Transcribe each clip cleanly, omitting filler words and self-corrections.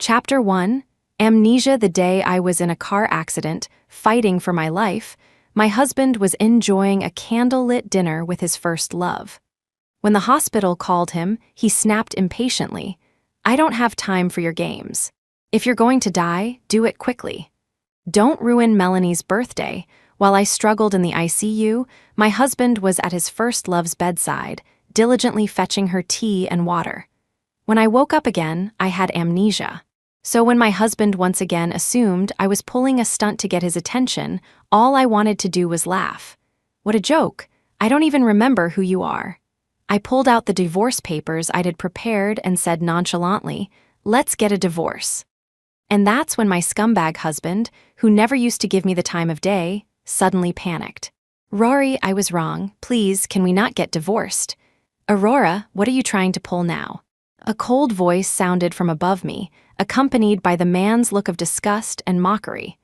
Chapter 1, Amnesia. The day I was in a car accident, fighting for my life, my husband was enjoying a candlelit dinner with his first love. When the hospital called him, he snapped impatiently, "I don't have time for your games. If you're going to die, do it quickly." Don't ruin Melanie's birthday. While I struggled in the ICU, my husband was at his first love's bedside, diligently fetching her tea and water. When I woke up again, I had amnesia. So when my husband once again assumed I was pulling a stunt to get his attention, all I wanted to do was laugh. "What a joke. I don't even remember who you are." I pulled out the divorce papers I'd prepared and said nonchalantly, "Let's get a divorce." And that's when my scumbag husband, who never used to give me the time of day, suddenly panicked. "Rory, I was wrong. Please, can we not get divorced?" "Aurora, what are you trying to pull now?" A cold voice sounded from above me, accompanied by the man's look of disgust and mockery.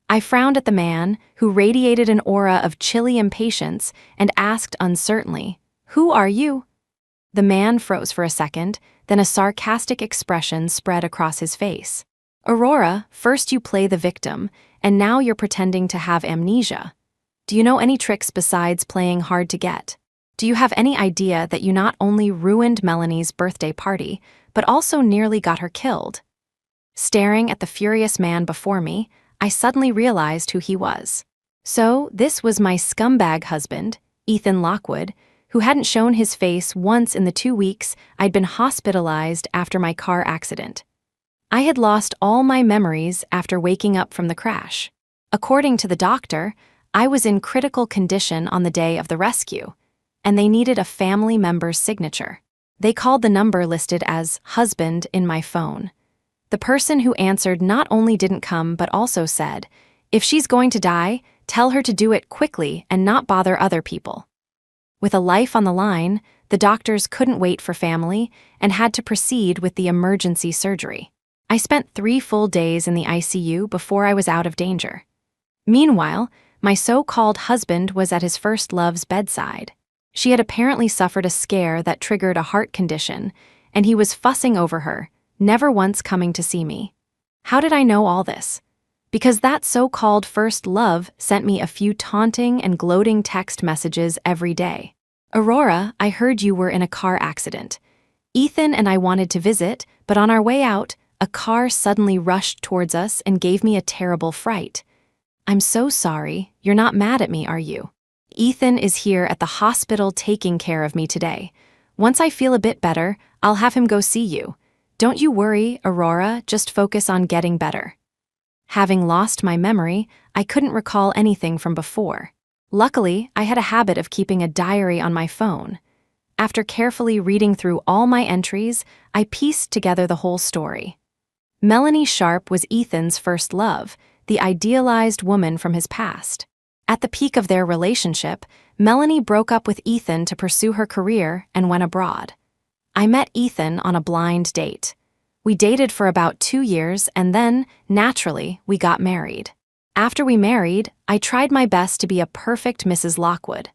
I frowned at the man, who radiated an aura of chilly impatience, and asked uncertainly, "Who are you?" The man froze for a second, then a sarcastic expression spread across his face. "Aurora, first you play the victim, and now you're pretending to have amnesia. Do you know any tricks besides playing hard to get? Do you have any idea that you not only ruined Melanie's birthday party, but also nearly got her killed?" Staring at the furious man before me, I suddenly realized who he was. So, this was my scumbag husband, Ethan Lockwood, who hadn't shown his face once in the 2 weeks I'd been hospitalized after my car accident. I had lost all my memories after waking up from the crash. According to the doctor, I was in critical condition on the day of the rescue, and they needed a family member's signature. They called the number listed as husband in my phone. The person who answered not only didn't come but also said, "If she's going to die, tell her to do it quickly and not bother other people." With a life on the line, the doctors couldn't wait for family and had to proceed with the emergency surgery. I spent 3 full days in the ICU before I was out of danger. Meanwhile, my so-called husband was at his first love's bedside. She had apparently suffered a scare that triggered a heart condition, and he was fussing over her, never once coming to see me. How did I know all this? Because that so-called first love sent me a few taunting and gloating text messages every day. "Aurora, I heard you were in a car accident. Ethan and I wanted to visit, but on our way out, a car suddenly rushed towards us and gave me a terrible fright. I'm so sorry. You're not mad at me, are you? Ethan is here at the hospital taking care of me today. Once I feel a bit better, I'll have him go see you. Don't you worry, Aurora, just focus on getting better." Having lost my memory, I couldn't recall anything from before. Luckily, I had a habit of keeping a diary on my phone. After carefully reading through all my entries, I pieced together the whole story. Melanie Sharp was Ethan's first love, the idealized woman from his past. At the peak of their relationship, Melanie broke up with Ethan to pursue her career and went abroad. I met Ethan on a blind date. We dated for about 2 years and then, naturally, we got married. After we married, I tried my best to be a perfect Mrs. Lockwood.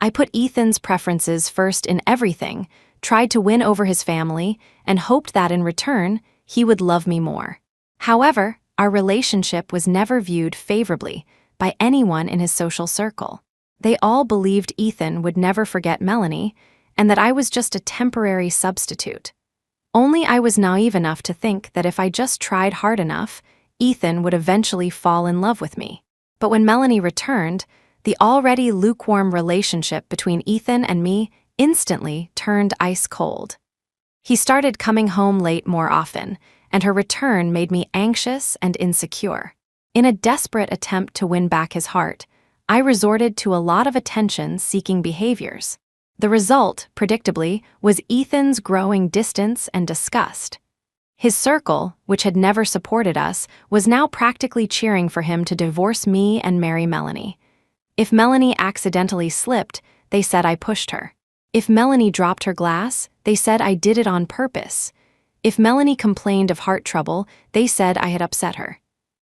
I put Ethan's preferences first in everything, tried to win over his family, and hoped that in return, he would love me more. However, our relationship was never viewed favorably by anyone in his social circle. They all believed Ethan would never forget Melanie, and that I was just a temporary substitute. Only I was naive enough to think that if I just tried hard enough, Ethan would eventually fall in love with me. But when Melanie returned, the already lukewarm relationship between Ethan and me instantly turned ice cold. He started coming home late more often, and her return made me anxious and insecure. In a desperate attempt to win back his heart, I resorted to a lot of attention-seeking behaviors. The result, predictably, was Ethan's growing distance and disgust. His circle, which had never supported us, was now practically cheering for him to divorce me and marry Melanie. If Melanie accidentally slipped, they said I pushed her. If Melanie dropped her glass, they said I did it on purpose. If Melanie complained of heart trouble, they said I had upset her.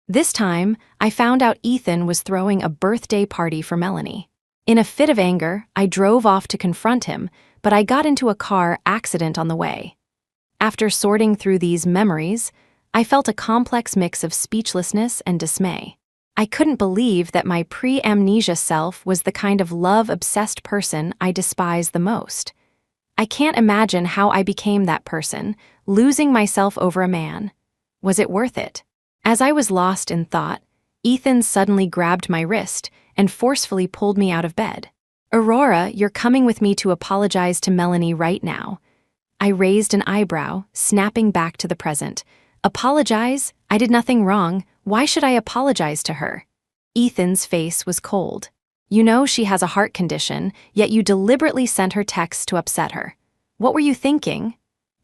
This time, I found out Ethan was throwing a birthday party for Melanie. In a fit of anger, I drove off to confront him, but I got into a car accident on the way. After sorting through these memories, I felt a complex mix of speechlessness and dismay. I couldn't believe that my pre-amnesia self was the kind of love-obsessed person I despise the most. I can't imagine how I became that person, losing myself over a man. Was it worth it? As I was lost in thought, Ethan suddenly grabbed my wrist and forcefully pulled me out of bed. "Aurora, you're coming with me to apologize to Melanie right now." I raised an eyebrow, snapping back to the present. "Apologize? I did nothing wrong. Why should I apologize to her?" Ethan's face was cold. "You know she has a heart condition, yet you deliberately sent her texts to upset her. What were you thinking?"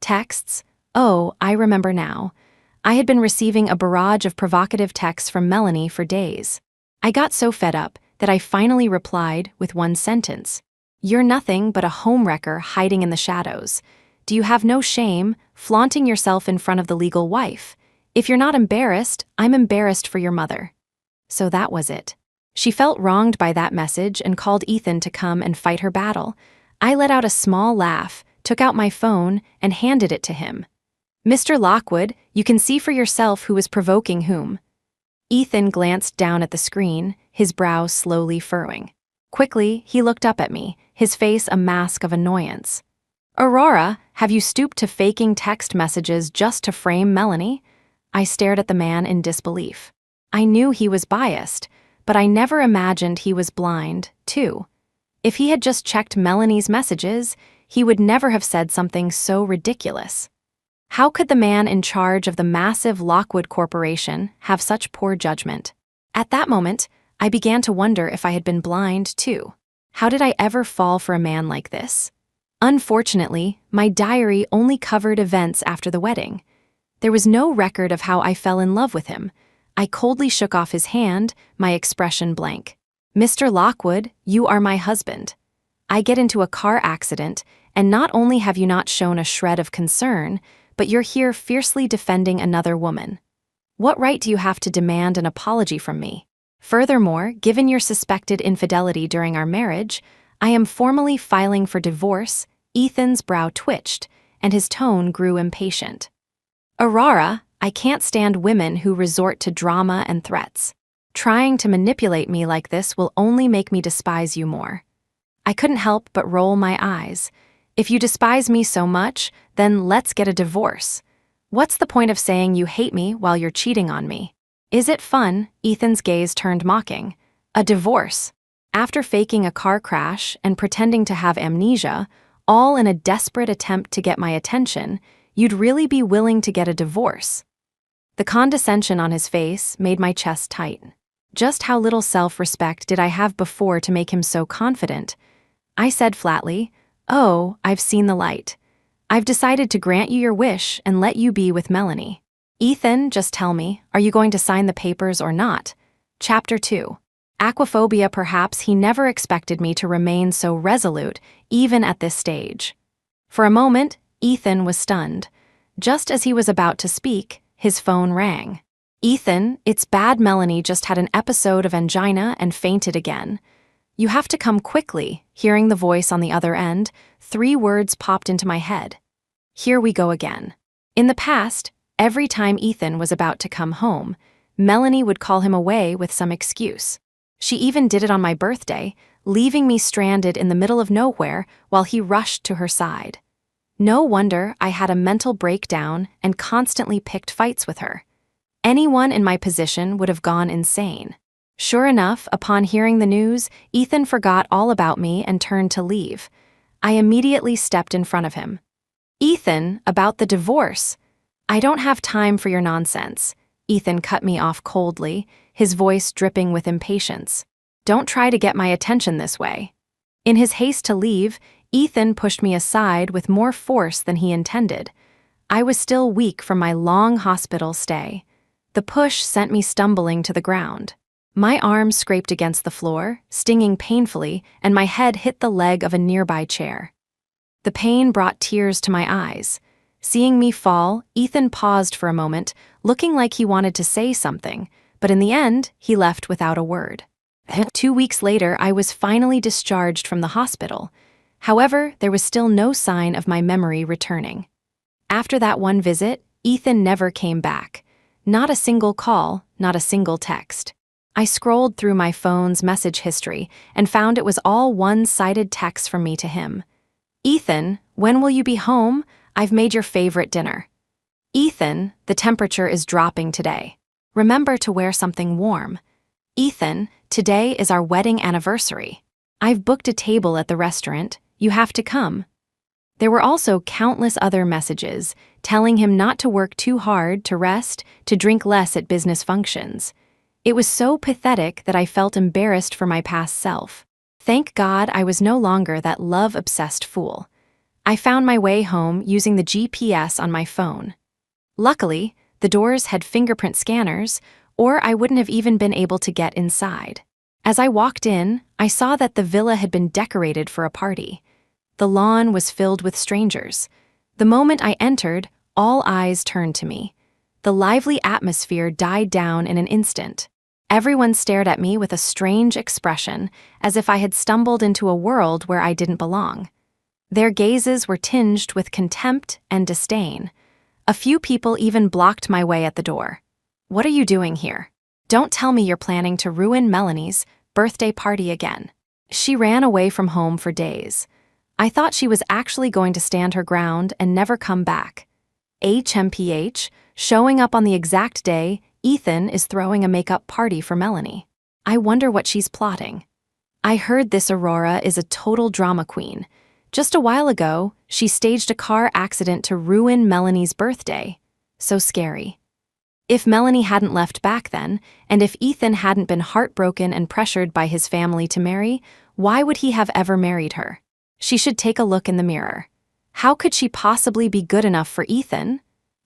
"Texts? Oh, I remember now. I had been receiving a barrage of provocative texts from Melanie for days. I got so fed up that I finally replied with one sentence. 'You're nothing but a homewrecker hiding in the shadows. Do you have no shame, flaunting yourself in front of the legal wife? If you're not embarrassed, I'm embarrassed for your mother.'" So that was it. She felt wronged by that message and called Ethan to come and fight her battle. I let out a small laugh, took out my phone, and handed it to him. "Mr. Lockwood, you can see for yourself who is provoking whom." Ethan glanced down at the screen, his brow slowly furrowing. Quickly, he looked up at me, his face a mask of annoyance. "Aurora, have you stooped to faking text messages just to frame Melanie?" I stared at the man in disbelief. I knew he was biased, but I never imagined he was blind, too. If he had just checked Melanie's messages, he would never have said something so ridiculous. How could the man in charge of the massive Lockwood Corporation have such poor judgment? At that moment, I began to wonder if I had been blind, too. How did I ever fall for a man like this? Unfortunately, my diary only covered events after the wedding. There was no record of how I fell in love with him. I coldly shook off his hand, my expression blank. "Mr. Lockwood, you are my husband. I get into a car accident, and not only have you not shown a shred of concern, but you're here fiercely defending another woman. What right do you have to demand an apology from me? Furthermore, given your suspected infidelity during our marriage, I am formally filing for divorce." Ethan's brow twitched, and his tone grew impatient. "Aurora, I can't stand women who resort to drama and threats. Trying to manipulate me like this will only make me despise you more." I couldn't help but roll my eyes. "If you despise me so much, then let's get a divorce. What's the point of saying you hate me while you're cheating on me? Is it fun?" Ethan's gaze turned mocking. "A divorce? After faking a car crash and pretending to have amnesia, all in a desperate attempt to get my attention, you'd really be willing to get a divorce?" The condescension on his face made my chest tighten. Just how little self-respect did I have before to make him so confident? I said flatly, "Oh, I've seen the light. I've decided to grant you your wish and let you be with Melanie. Ethan, just tell me, are you going to sign the papers or not?" Chapter 2. Aquaphobia. Perhaps he never expected me to remain so resolute, even at this stage. For a moment, Ethan was stunned. Just as he was about to speak, his phone rang. "Ethan, it's bad. Melanie just had an episode of angina and fainted again. You have to come quickly." Hearing the voice on the other end, 3 words popped into my head. Here we go again. In the past, every time Ethan was about to come home, Melanie would call him away with some excuse. She even did it on my birthday, leaving me stranded in the middle of nowhere while he rushed to her side. No wonder I had a mental breakdown and constantly picked fights with her. Anyone in my position would have gone insane. Sure enough, upon hearing the news, Ethan forgot all about me and turned to leave. I immediately stepped in front of him. "Ethan, about the divorce." "I don't have time for your nonsense." Ethan cut me off coldly, his voice dripping with impatience. "Don't try to get my attention this way." In his haste to leave, Ethan pushed me aside with more force than he intended. I was still weak from my long hospital stay. The push sent me stumbling to the ground. My arm scraped against the floor, stinging painfully, and my head hit the leg of a nearby chair. The pain brought tears to my eyes. Seeing me fall, Ethan paused for a moment, looking like he wanted to say something, but in the end, he left without a word. 2 weeks later, I was finally discharged from the hospital. However, there was still no sign of my memory returning. After that one visit, Ethan never came back. Not a single call, not a single text. I scrolled through my phone's message history and found it was all one-sided texts from me to him. Ethan, when will you be home? I've made your favorite dinner. Ethan, the temperature is dropping today. Remember to wear something warm. Ethan, today is our wedding anniversary. I've booked a table at the restaurant. You have to come. There were also countless other messages telling him not to work too hard, to rest, to drink less at business functions. It was so pathetic that I felt embarrassed for my past self. Thank God I was no longer that love-obsessed fool. I found my way home using the GPS on my phone. Luckily, the doors had fingerprint scanners, or I wouldn't have even been able to get inside. As I walked in, I saw that the villa had been decorated for a party. The lawn was filled with strangers. The moment I entered, all eyes turned to me. The lively atmosphere died down in an instant. Everyone stared at me with a strange expression, as if I had stumbled into a world where I didn't belong. Their gazes were tinged with contempt and disdain. A few people even blocked my way at the door. What are you doing here? Don't tell me you're planning to ruin Melanie's birthday party again. She ran away from home for days. I thought she was actually going to stand her ground and never come back. HMPH, showing up on the exact day Ethan is throwing a makeup party for Melanie. I wonder what she's plotting. I heard this Aurora is a total drama queen. Just a while ago, she staged a car accident to ruin Melanie's birthday. So scary. If Melanie hadn't left back then, and if Ethan hadn't been heartbroken and pressured by his family to marry, why would he have ever married her? She should take a look in the mirror. How could she possibly be good enough for Ethan?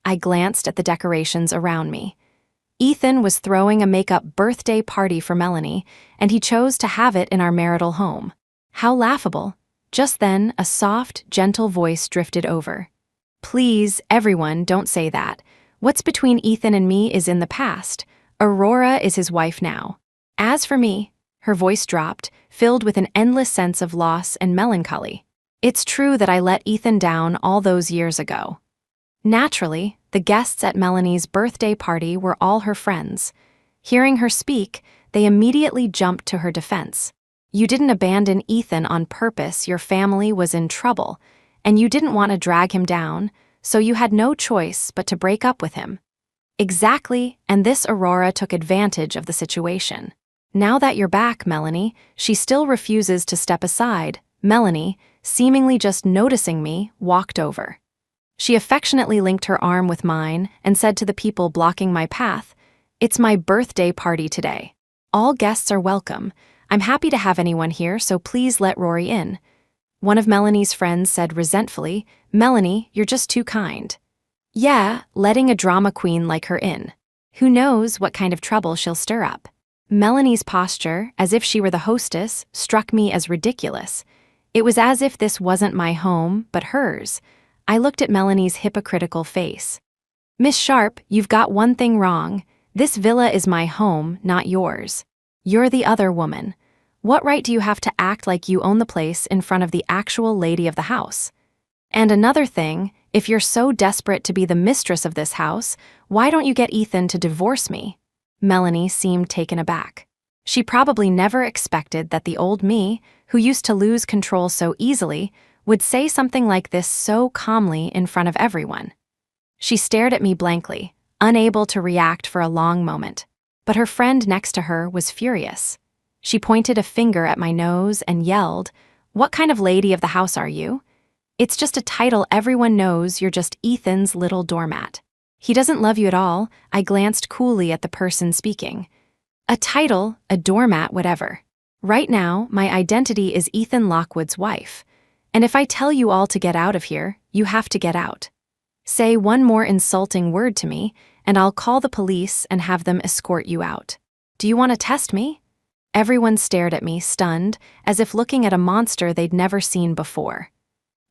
I glanced at the decorations around me. Ethan was throwing a makeup birthday party for Melanie, and he chose to have it in our marital home. How laughable. Just then, a soft, gentle voice drifted over. Please, everyone, don't say that. What's between Ethan and me is in the past. Aurora is his wife now. As for me, her voice dropped, filled with an endless sense of loss and melancholy. It's true that I let Ethan down all those years ago. Naturally, the guests at Melanie's birthday party were all her friends. Hearing her speak, they immediately jumped to her defense. You didn't abandon Ethan on purpose, your family was in trouble, and you didn't want to drag him down, so you had no choice but to break up with him. Exactly, and this Aurora took advantage of the situation. Now that you're back, Melanie, she still refuses to step aside. Melanie, seemingly just noticing me, walked over. She affectionately linked her arm with mine and said to the people blocking my path, "It's my birthday party today. All guests are welcome. I'm happy to have anyone here, so please let Rory in." One of Melanie's friends said resentfully, "Melanie, you're just too kind." Yeah, letting a drama queen like her in. Who knows what kind of trouble she'll stir up. Melanie's posture, as if she were the hostess, struck me as ridiculous. It was as if this wasn't my home, but hers. I looked at Melanie's hypocritical face. "Miss Sharp, you've got one thing wrong. This villa is my home, not yours. You're the other woman. What right do you have to act like you own the place in front of the actual lady of the house? And another thing, if you're so desperate to be the mistress of this house, why don't you get Ethan to divorce me?" Melanie seemed taken aback. She probably never expected that the old me, who used to lose control so easily, would say something like this so calmly in front of everyone. She stared at me blankly, unable to react for a long moment. But her friend next to her was furious. She pointed a finger at my nose and yelled, "What kind of lady of the house are you? It's just a title everyone knows, you're just Ethan's little doormat. He doesn't love you at all." I glanced coolly at the person speaking. A title, a doormat, whatever. Right now, my identity is Ethan Lockwood's wife. And if I tell you all to get out of here, you have to get out. Say one more insulting word to me, and I'll call the police and have them escort you out. Do you want to test me? Everyone stared at me, stunned, as if looking at a monster they'd never seen before.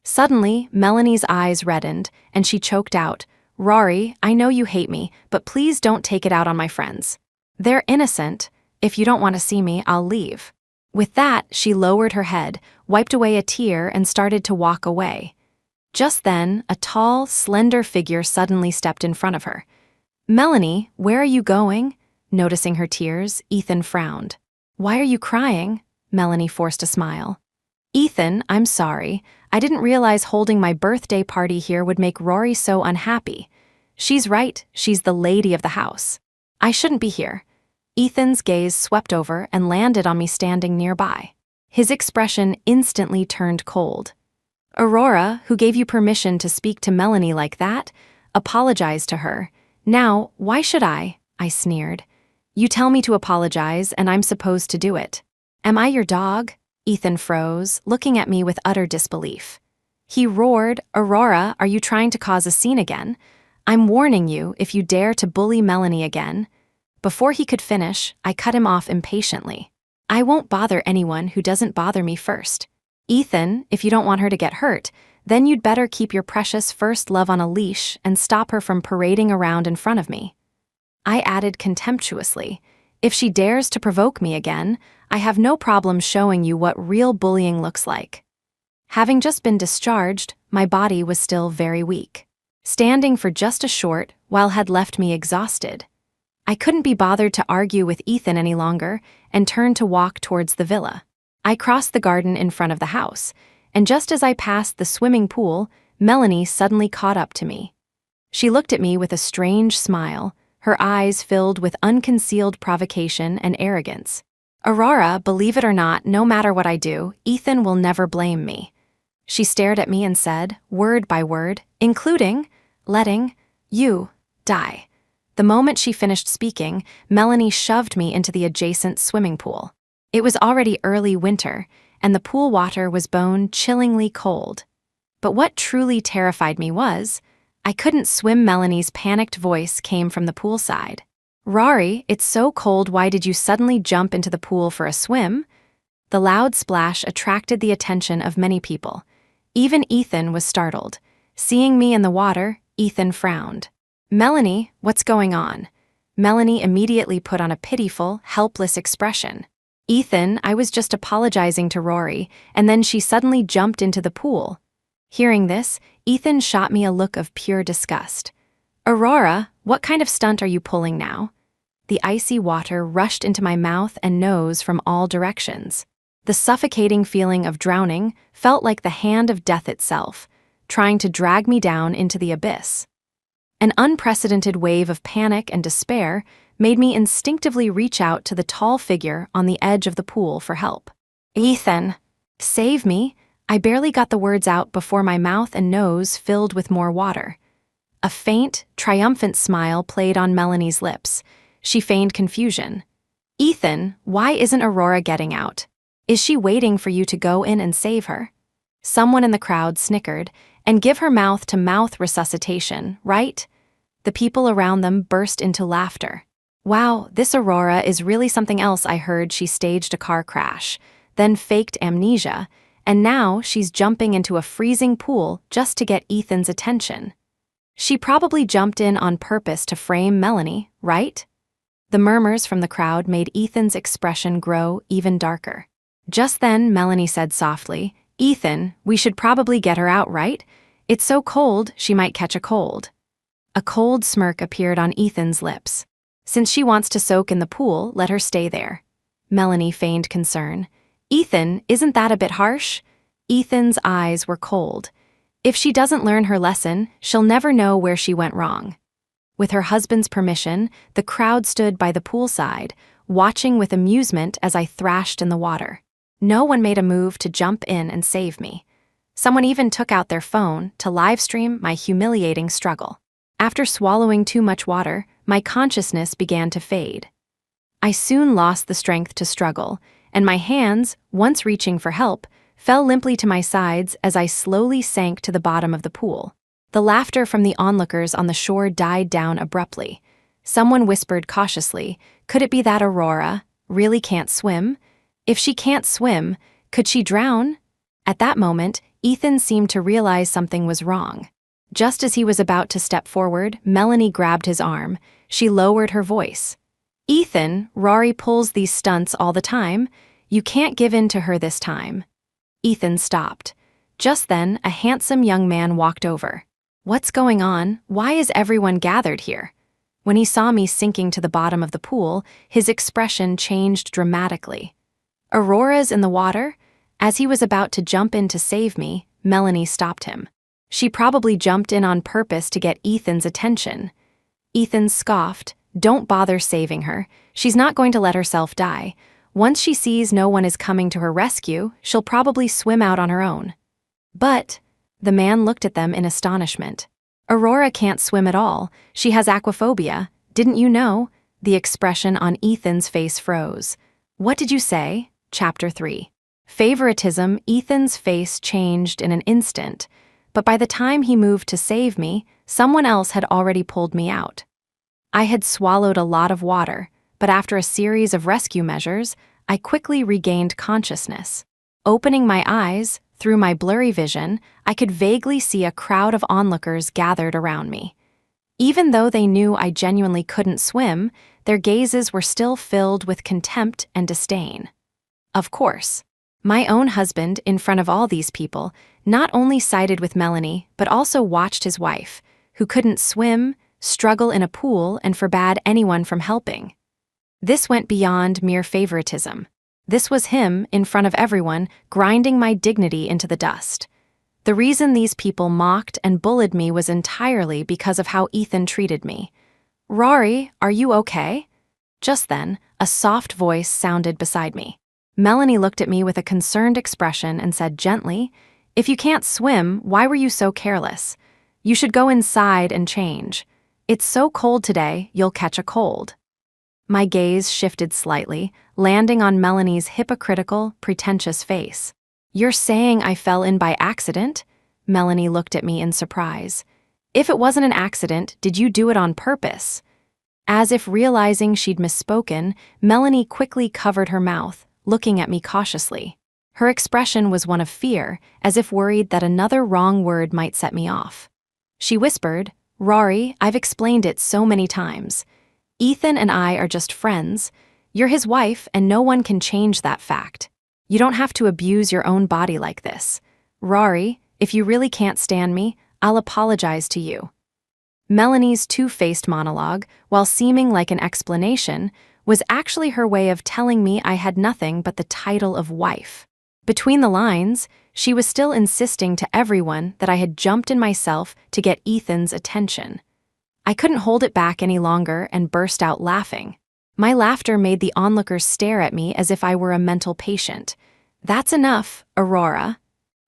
Suddenly, Melanie's eyes reddened, and she choked out, "Rory, I know you hate me, but please don't take it out on my friends. They're innocent. If you don't want to see me, I'll leave." With that, she lowered her head, wiped away a tear, and started to walk away. Just then, a tall, slender figure suddenly stepped in front of her. "Melanie, where are you going?" Noticing her tears, Ethan frowned. "Why are you crying?" Melanie forced a smile. "Ethan, I'm sorry. I didn't realize holding my birthday party here would make Rory so unhappy. She's right, she's the lady of the house. I shouldn't be here." Ethan's gaze swept over and landed on me standing nearby. His expression instantly turned cold. "Aurora, who gave you permission to speak to Melanie like that, apologized to her. Now, why should I?" I sneered. "You tell me to apologize, and I'm supposed to do it. Am I your dog?" Ethan froze, looking at me with utter disbelief. He roared, "Aurora, are you trying to cause a scene again? I'm warning you if you dare to bully Melanie again." Before he could finish, I cut him off impatiently. "I won't bother anyone who doesn't bother me first. Ethan, if you don't want her to get hurt, then you'd better keep your precious first love on a leash and stop her from parading around in front of me." I added contemptuously, "If she dares to provoke me again, I have no problem showing you what real bullying looks like." Having just been discharged, my body was still very weak. Standing for just a short while had left me exhausted. I couldn't be bothered to argue with Ethan any longer and turned to walk towards the villa. I crossed the garden in front of the house, and just as I passed the swimming pool, Melanie suddenly caught up to me. She looked at me with a strange smile, her eyes filled with unconcealed provocation and arrogance. "Aurora, believe it or not, no matter what I do, Ethan will never blame me." She stared at me and said, word by word, including letting you die. The moment she finished speaking, Melanie shoved me into the adjacent swimming pool. It was already early winter, and the pool water was bone-chillingly cold. But what truly terrified me was, I couldn't swim. Melanie's panicked voice came from the poolside. "Rory, it's so cold, why did you suddenly jump into the pool for a swim?" The loud splash attracted the attention of many people. Even Ethan was startled. Seeing me in the water, Ethan frowned. "Melanie, what's going on?" Melanie immediately put on a pitiful, helpless expression. "Ethan, I was just apologizing to Rory, and then she suddenly jumped into the pool." Hearing this, Ethan shot me a look of pure disgust. "Aurora, what kind of stunt are you pulling now?" The icy water rushed into my mouth and nose from all directions. The suffocating feeling of drowning felt like the hand of death itself, trying to drag me down into the abyss. An unprecedented wave of panic and despair made me instinctively reach out to the tall figure on the edge of the pool for help. "Ethan, save me!" I barely got the words out before my mouth and nose filled with more water. A faint, triumphant smile played on Melanie's lips. She feigned confusion. "Ethan, why isn't Aurora getting out? Is she waiting for you to go in and save her?" Someone in the crowd snickered, "And give her mouth-to-mouth resuscitation, right?" The people around them burst into laughter. "Wow, this Aurora is really something else." I heard she staged a car crash, then faked amnesia, and now she's jumping into a freezing pool just to get Ethan's attention. She probably jumped in on purpose to frame Melanie, right? The murmurs from the crowd made Ethan's expression grow even darker. Just then, Melanie said softly, "Ethan, we should probably get her out, right? It's so cold, she might catch a cold." A cold smirk appeared on Ethan's lips. "Since she wants to soak in the pool, let her stay there." Melanie feigned concern. "Ethan, isn't that a bit harsh?" Ethan's eyes were cold. "If she doesn't learn her lesson, she'll never know where she went wrong." With her husband's permission, the crowd stood by the poolside, watching with amusement as I thrashed in the water. No one made a move to jump in and save me. Someone even took out their phone to livestream my humiliating struggle. After swallowing too much water, my consciousness began to fade. I soon lost the strength to struggle, and my hands, once reaching for help, fell limply to my sides as I slowly sank to the bottom of the pool. The laughter from the onlookers on the shore died down abruptly. Someone whispered cautiously, "Could it be that Aurora really can't swim? If she can't swim, could she drown?" At that moment, Ethan seemed to realize something was wrong. Just as he was about to step forward, Melanie grabbed his arm. She lowered her voice. "Ethan, Rory pulls these stunts all the time. You can't give in to her this time." Ethan stopped. Just then, a handsome young man walked over. "What's going on? Why is everyone gathered here?" When he saw me sinking to the bottom of the pool, his expression changed dramatically. "Aurora's in the water?" As he was about to jump in to save me, Melanie stopped him. "She probably jumped in on purpose to get Ethan's attention." Ethan scoffed, "Don't bother saving her. She's not going to let herself die. Once she sees no one is coming to her rescue, she'll probably swim out on her own." "But," the man looked at them in astonishment, "Aurora can't swim at all. She has aquaphobia. Didn't you know?" The expression on Ethan's face froze. "What did you say?" Chapter 3. Favoritism. Ethan's face changed in an instant, but by the time he moved to save me, someone else had already pulled me out. I had swallowed a lot of water, but after a series of rescue measures, I quickly regained consciousness. Opening my eyes, through my blurry vision, I could vaguely see a crowd of onlookers gathered around me. Even though they knew I genuinely couldn't swim, their gazes were still filled with contempt and disdain. Of course, my own husband, in front of all these people, not only sided with Melanie, but also watched his wife, who couldn't swim, struggle in a pool, and forbade anyone from helping. This went beyond mere favoritism. This was him, in front of everyone, grinding my dignity into the dust. The reason these people mocked and bullied me was entirely because of how Ethan treated me. "Rory, are you okay?" Just then, a soft voice sounded beside me. Melanie looked at me with a concerned expression and said gently, "If you can't swim, why were you so careless? You should go inside and change. It's so cold today, you'll catch a cold." My gaze shifted slightly, landing on Melanie's hypocritical, pretentious face. "You're saying I fell in by accident?" Melanie looked at me in surprise. "If it wasn't an accident, did you do it on purpose?" As if realizing she'd misspoken, Melanie quickly covered her mouth, looking at me cautiously. Her expression was one of fear, as if worried that another wrong word might set me off. She whispered, "Rory, I've explained it so many times. Ethan and I are just friends. You're his wife, and no one can change that fact. You don't have to abuse your own body like this. Rory, if you really can't stand me, I'll apologize to you." Melanie's two-faced monologue, while seeming like an explanation, was actually her way of telling me I had nothing but the title of wife. Between the lines, she was still insisting to everyone that I had jumped in myself to get Ethan's attention. I couldn't hold it back any longer and burst out laughing. My laughter made the onlookers stare at me as if I were a mental patient. "That's enough, Aurora."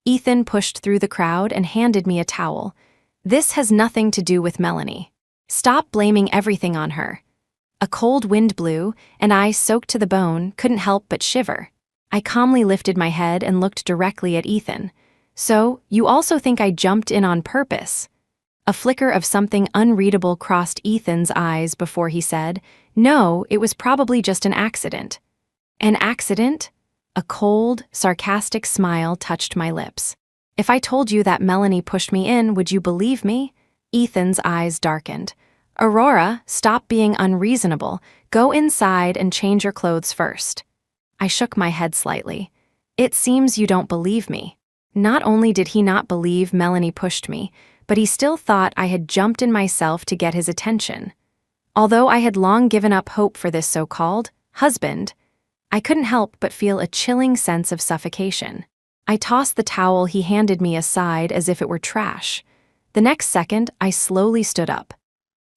Ethan pushed through the crowd and handed me a towel. "This has nothing to do with Melanie. Stop blaming everything on her." A cold wind blew, and I, soaked to the bone, couldn't help but shiver. I calmly lifted my head and looked directly at Ethan. "So, you also think I jumped in on purpose?" A flicker of something unreadable crossed Ethan's eyes before he said, "No, it was probably just an accident." "An accident?" A cold, sarcastic smile touched my lips. "If I told you that Melanie pushed me in, would you believe me?" Ethan's eyes darkened. "Aurora, stop being unreasonable. Go inside and change your clothes first." I shook my head slightly. "It seems you don't believe me." Not only did he not believe Melanie pushed me, but he still thought I had jumped in myself to get his attention. Although I had long given up hope for this so-called husband, I couldn't help but feel a chilling sense of suffocation. I tossed the towel he handed me aside as if it were trash. The next second, I slowly stood up.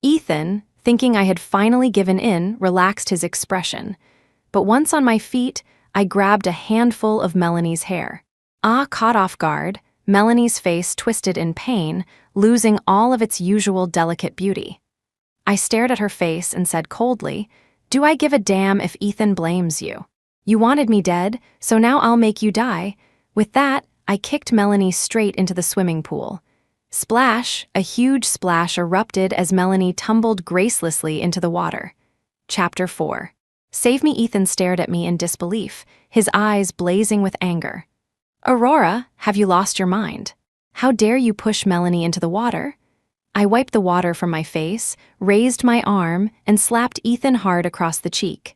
Ethan, thinking I had finally given in, relaxed his expression. But once on my feet, I grabbed a handful of Melanie's hair. Caught off guard, Melanie's face twisted in pain, losing all of its usual delicate beauty. I stared at her face and said coldly, "Do I give a damn if Ethan blames you? You wanted me dead, so now I'll make you die." With that, I kicked Melanie straight into the swimming pool. Splash, a huge splash erupted as Melanie tumbled gracelessly into the water. Chapter 4. Save Me. Ethan stared at me in disbelief, his eyes blazing with anger. "Aurora, have you lost your mind? How dare you push Melanie into the water?" I wiped the water from my face, raised my arm, and slapped Ethan hard across the cheek.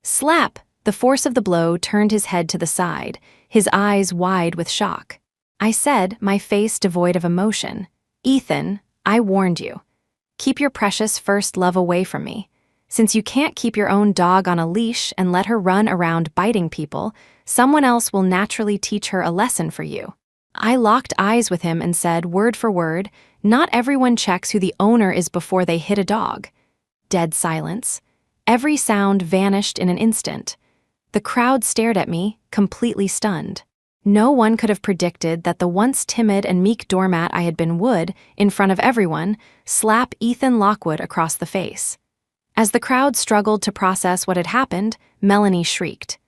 Slap! The force of the blow turned his head to the side, his eyes wide with shock. I said, my face devoid of emotion. Ethan, I warned you. Keep your precious first love away from me. Since you can't keep your own dog on a leash and let her run around biting people, someone else will naturally teach her a lesson for you. I locked eyes with him and said, word for word, not everyone checks who the owner is before they hit a dog. Dead silence. Every sound vanished in an instant. The crowd stared at me, completely stunned. No one could have predicted that the once timid and meek doormat I had been would, in front of everyone, slap Ethan Lockwood across the face. As the crowd struggled to process what had happened, Melanie shrieked,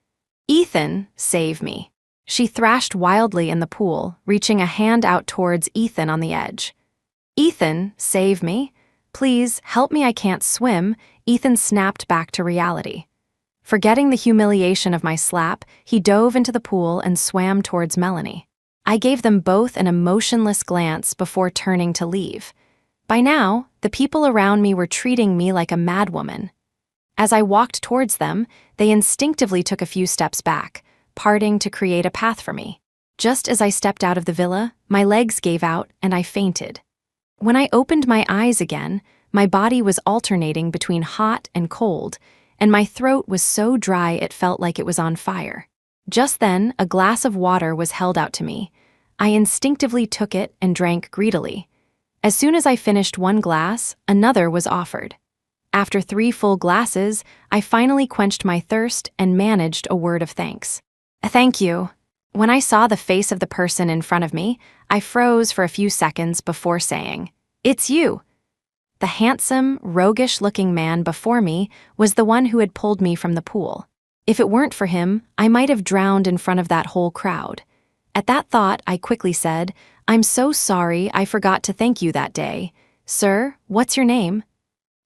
"Ethan, save me." She thrashed wildly in the pool, reaching a hand out towards Ethan on the edge. "Ethan, save me. Please, help me, I can't swim." Ethan snapped back to reality. Forgetting the humiliation of my slap, he dove into the pool and swam towards Melanie. I gave them both an emotionless glance before turning to leave. By now, the people around me were treating me like a madwoman. As I walked towards them, they instinctively took a few steps back, parting to create a path for me. Just as I stepped out of the villa, my legs gave out and I fainted. When I opened my eyes again, my body was alternating between hot and cold, and my throat was so dry it felt like it was on fire. Just then, a glass of water was held out to me. I instinctively took it and drank greedily. As soon as I finished one glass, another was offered. After 3 full glasses, I finally quenched my thirst and managed a word of thanks. "Thank you." When I saw the face of the person in front of me, I froze for a few seconds before saying, "It's you." The handsome, roguish-looking man before me was the one who had pulled me from the pool. If it weren't for him, I might have drowned in front of that whole crowd. At that thought, I quickly said, "I'm so sorry, I forgot to thank you that day. Sir, what's your name?"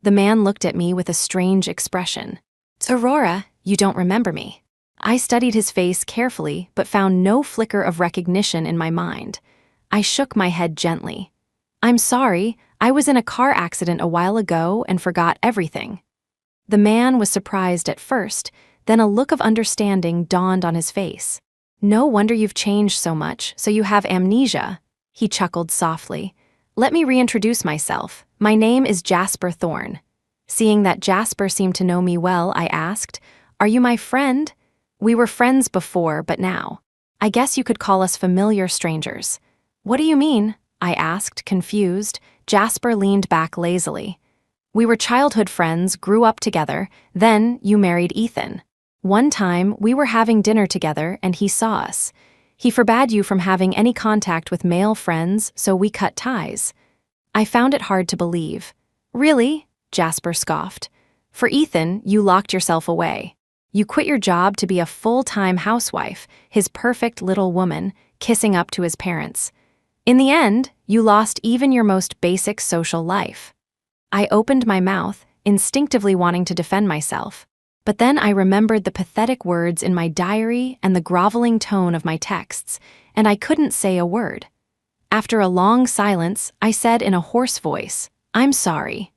The man looked at me with a strange expression. "Aurora, you don't remember me." I studied his face carefully, but found no flicker of recognition in my mind. I shook my head gently. "I'm sorry, I was in a car accident a while ago and forgot everything." The man was surprised at first, then a look of understanding dawned on his face. "No wonder you've changed so much, so you have amnesia." He chuckled softly. "Let me reintroduce myself. My name is Jasper Thorne." Seeing that Jasper seemed to know me well, I asked, "Are you my friend?" "We were friends before, but now. I guess you could call us familiar strangers." "What do you mean?" I asked, confused. Jasper leaned back lazily. "We were childhood friends, grew up together, then you married Ethan. One time, we were having dinner together and he saw us. He forbade you from having any contact with male friends, so we cut ties." I found it hard to believe. "Really?" Jasper scoffed. "For Ethan, you locked yourself away. You quit your job to be a full-time housewife, his perfect little woman, kissing up to his parents. In the end, you lost even your most basic social life." I opened my mouth, instinctively wanting to defend myself. But then I remembered the pathetic words in my diary and the groveling tone of my texts, and I couldn't say a word. After a long silence, I said in a hoarse voice, "I'm sorry."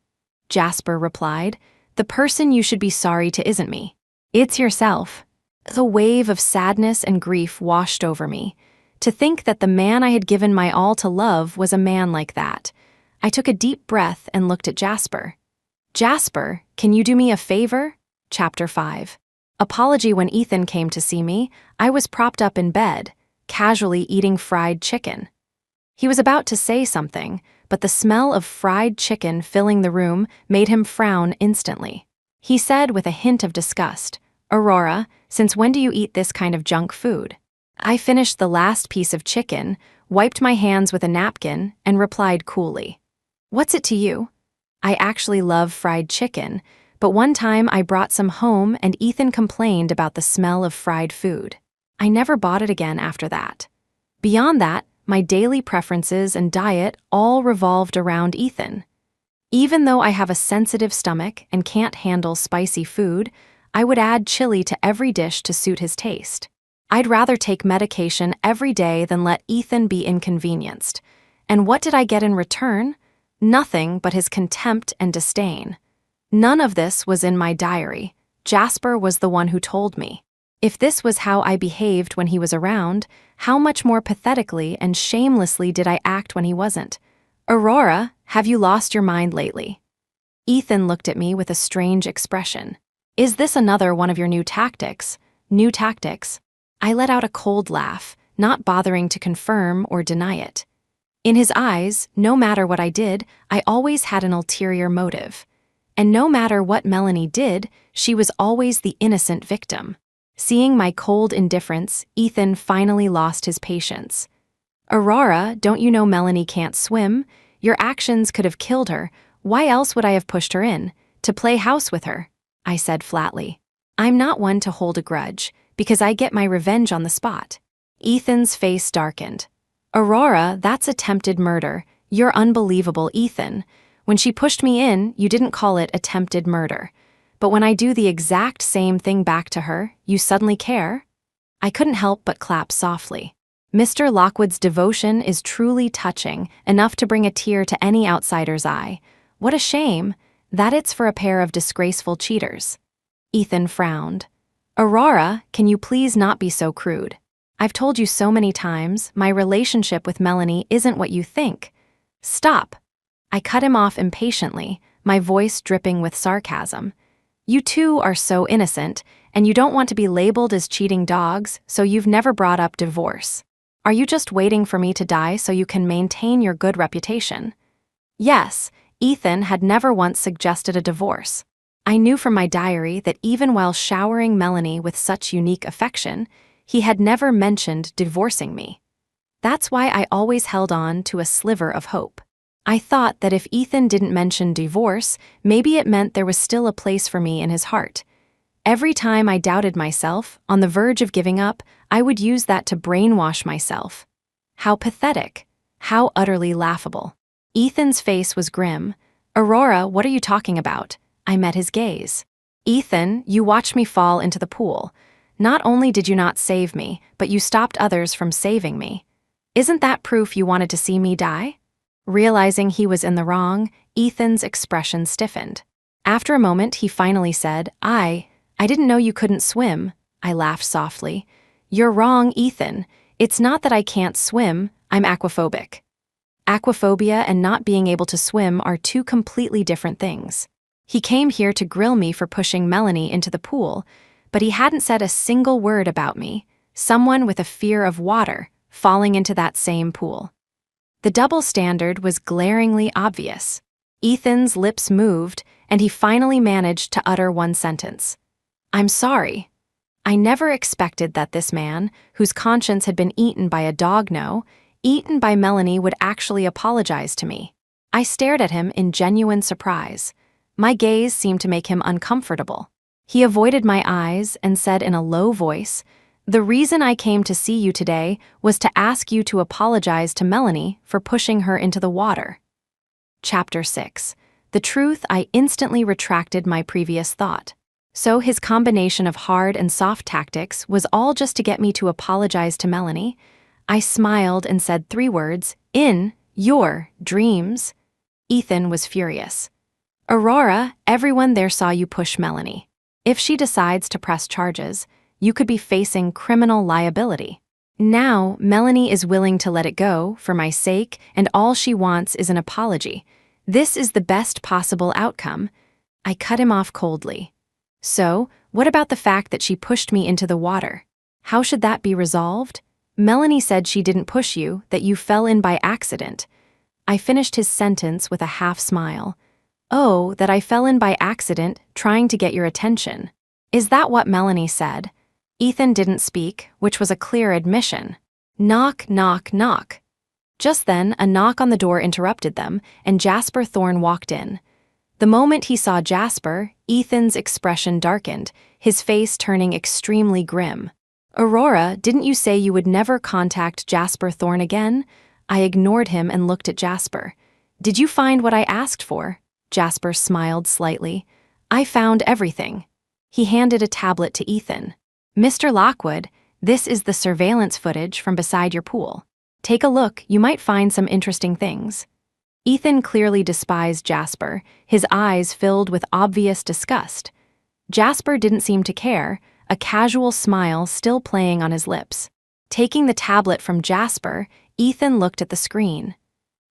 Jasper replied, "The person you should be sorry to isn't me. It's yourself." A wave of sadness and grief washed over me. To think that the man I had given my all to love was a man like that. I took a deep breath and looked at Jasper. "Jasper, can you do me a favor?" Chapter 5. Apology. When Ethan came to see me, I was propped up in bed, casually eating fried chicken. He was about to say something, but the smell of fried chicken filling the room made him frown instantly. He said with a hint of disgust, "Aurora, since when do you eat this kind of junk food?" I finished the last piece of chicken, wiped my hands with a napkin, and replied coolly, "What's it to you? I actually love fried chicken, but one time I brought some home and Ethan complained about the smell of fried food. I never bought it again after that. Beyond that, my daily preferences and diet all revolved around Ethan. Even though I have a sensitive stomach and can't handle spicy food, I would add chili to every dish to suit his taste. I'd rather take medication every day than let Ethan be inconvenienced. And what did I get in return? Nothing but his contempt and disdain. None of this was in my diary. Jasper was the one who told me. If this was how I behaved when he was around, how much more pathetically and shamelessly did I act when he wasn't? Aurora, have you lost your mind lately? Ethan looked at me with a strange expression. Is this another one of your new tactics? New tactics? I let out a cold laugh, not bothering to confirm or deny it. In his eyes, no matter what I did, I always had an ulterior motive. And no matter what Melanie did, she was always the innocent victim. Seeing my cold indifference, Ethan finally lost his patience. Aurora, don't you know Melanie can't swim? Your actions could have killed her. Why else would I have pushed her in? To play house with her, I said flatly. I'm not one to hold a grudge, because I get my revenge on the spot. Ethan's face darkened. Aurora, that's attempted murder. You're unbelievable, Ethan. When she pushed me in, you didn't call it attempted murder. But when I do the exact same thing back to her, you suddenly care? I couldn't help but clap softly. Mr. Lockwood's devotion is truly touching, enough to bring a tear to any outsider's eye. What a shame that it's for a pair of disgraceful cheaters. Ethan frowned. Aurora, can you please not be so crude? I've told you so many times, my relationship with Melanie isn't what you think. Stop. I cut him off impatiently, my voice dripping with sarcasm. You two are so innocent, and you don't want to be labeled as cheating dogs, so you've never brought up divorce. Are you just waiting for me to die so you can maintain your good reputation? Yes, Ethan had never once suggested a divorce. I knew from my diary that even while showering Melanie with such unique affection, he had never mentioned divorcing me. That's why I always held on to a sliver of hope. I thought that if Ethan didn't mention divorce, maybe it meant there was still a place for me in his heart. Every time I doubted myself, on the verge of giving up, I would use that to brainwash myself. How pathetic. How utterly laughable. Ethan's face was grim. Aurora, what are you talking about? I met his gaze. Ethan, you watched me fall into the pool. Not only did you not save me, but you stopped others from saving me. Isn't that proof you wanted to see me die? Realizing he was in the wrong, Ethan's expression stiffened. After a moment, he finally said, I didn't know you couldn't swim. I laughed softly. You're wrong, Ethan. It's not that I can't swim, I'm aquaphobic. Aquaphobia and not being able to swim are two completely different things. He came here to grill me for pushing Melanie into the pool, but he hadn't said a single word about me, someone with a fear of water, falling into that same pool. The double standard was glaringly obvious. Ethan's lips moved, and he finally managed to utter one sentence. I'm sorry. I never expected that this man, whose conscience had been eaten by a eaten by Melanie, would actually apologize to me. I stared at him in genuine surprise. My gaze seemed to make him uncomfortable. He avoided my eyes and said in a low voice, The reason I came to see you today was to ask you to apologize to Melanie for pushing her into the water. Chapter 6. The truth, I instantly retracted my previous thought. So his combination of hard and soft tactics was all just to get me to apologize to Melanie? I smiled and said 3 words, in your dreams. Ethan was furious. Aurora, everyone there saw you push Melanie. If she decides to press charges, you could be facing criminal liability. Now, Melanie is willing to let it go for my sake, and all she wants is an apology. This is the best possible outcome. I cut him off coldly. So, what about the fact that she pushed me into the water? How should that be resolved? Melanie said she didn't push you, that you fell in by accident. I finished his sentence with a half smile. Oh, that I fell in by accident, trying to get your attention. Is that what Melanie said? Ethan didn't speak, which was a clear admission. Knock, knock, knock. Just then, a knock on the door interrupted them, and Jasper Thorne walked in. The moment he saw Jasper, Ethan's expression darkened, his face turning extremely grim. Aurora, didn't you say you would never contact Jasper Thorne again? I ignored him and looked at Jasper. Did you find what I asked for? Jasper smiled slightly. I found everything. He handed a tablet to Ethan. Mr. Lockwood, this is the surveillance footage from beside your pool. Take a look, you might find some interesting things. Ethan clearly despised Jasper, his eyes filled with obvious disgust. Jasper didn't seem to care, a casual smile still playing on his lips. Taking the tablet from Jasper, Ethan looked at the screen.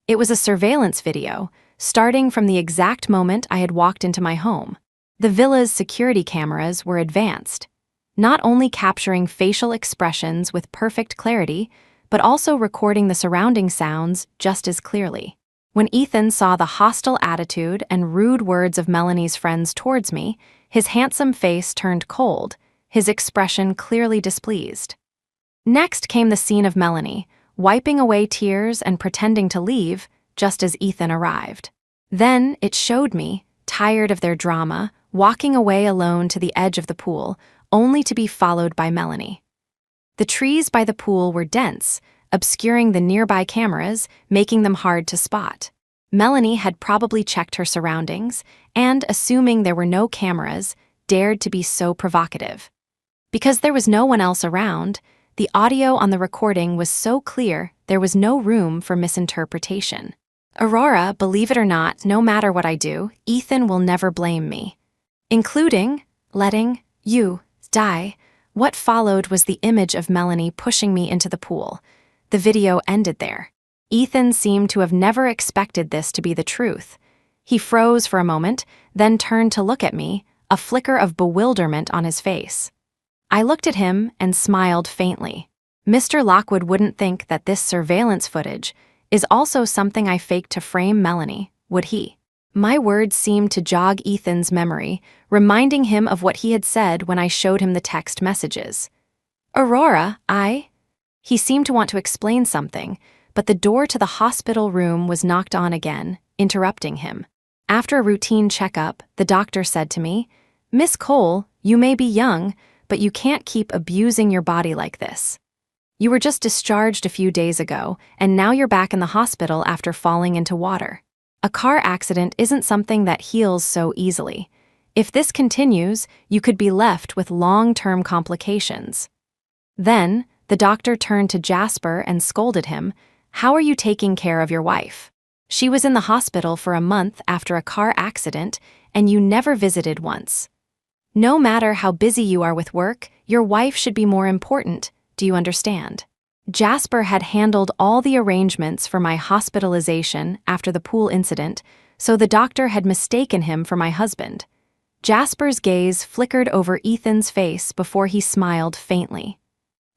It was a surveillance video, starting from the exact moment I had walked into my home. The villa's security cameras were advanced, not only capturing facial expressions with perfect clarity, but also recording the surrounding sounds just as clearly. When Ethan saw the hostile attitude and rude words of Melanie's friends towards me, his handsome face turned cold, his expression clearly displeased. Next came the scene of Melanie, wiping away tears and pretending to leave just as Ethan arrived. Then it showed me, tired of their drama, walking away alone to the edge of the pool, only to be followed by Melanie. The trees by the pool were dense, obscuring the nearby cameras, making them hard to spot. Melanie had probably checked her surroundings and, assuming there were no cameras, dared to be so provocative. Because there was no one else around, the audio on the recording was so clear there was no room for misinterpretation. Aurora, believe it or not, no matter what I do, Ethan will never blame me. Including letting you die. What followed was the image of Melanie pushing me into the pool. The video ended there. Ethan seemed to have never expected this to be the truth. He froze for a moment, then turned to look at me, a flicker of bewilderment on his face. I looked at him and smiled faintly. Mr. Lockwood wouldn't think that this surveillance footage is also something I faked to frame Melanie, would he? My words seemed to jog Ethan's memory, reminding him of what he had said when I showed him the text messages. Aurora, He seemed to want to explain something, but the door to the hospital room was knocked on again, interrupting him. After a routine checkup, the doctor said to me, "Miss Cole, you may be young, but you can't keep abusing your body like this. You were just discharged a few days ago, and now you're back in the hospital after falling into water. A car accident isn't something that heals so easily. If this continues, you could be left with long-term complications." Then, the doctor turned to Jasper and scolded him, "How are you taking care of your wife? She was in the hospital for a month after a car accident, and you never visited once. No matter how busy you are with work, your wife should be more important, do you understand?" Jasper had handled all the arrangements for my hospitalization after the pool incident, so the doctor had mistaken him for my husband. Jasper's gaze flickered over Ethan's face before he smiled faintly.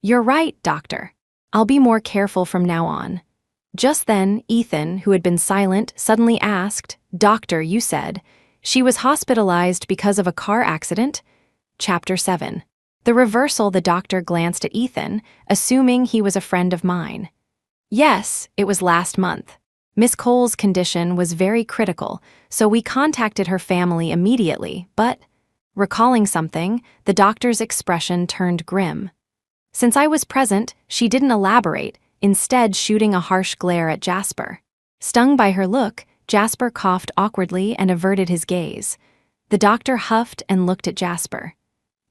"You're right, doctor. I'll be more careful from now on." Just then, Ethan, who had been silent, suddenly asked, "Doctor, you said she was hospitalized because of a car accident?" Chapter 7. The reversal. The doctor glanced at Ethan, assuming he was a friend of mine. "Yes, it was last month. Miss Cole's condition was very critical, so we contacted her family immediately, but..." Recalling something, the doctor's expression turned grim. Since I was present, she didn't elaborate, instead shooting a harsh glare at Jasper. Stung by her look, Jasper coughed awkwardly and averted his gaze. The doctor huffed and looked at Jasper.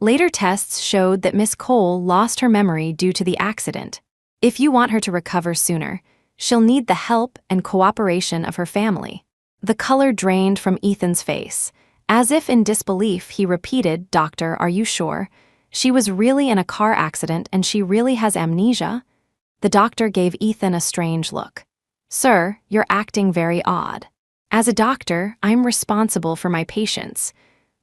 Later tests showed that Miss Cole lost her memory due to the accident. If you want her to recover sooner, she'll need the help and cooperation of her family. The color drained from Ethan's face. As if in disbelief, he repeated, "Doctor, are you sure? She was really in a car accident and she really has amnesia?" The doctor gave Ethan a strange look. "Sir, you're acting very odd. As a doctor, I'm responsible for my patients.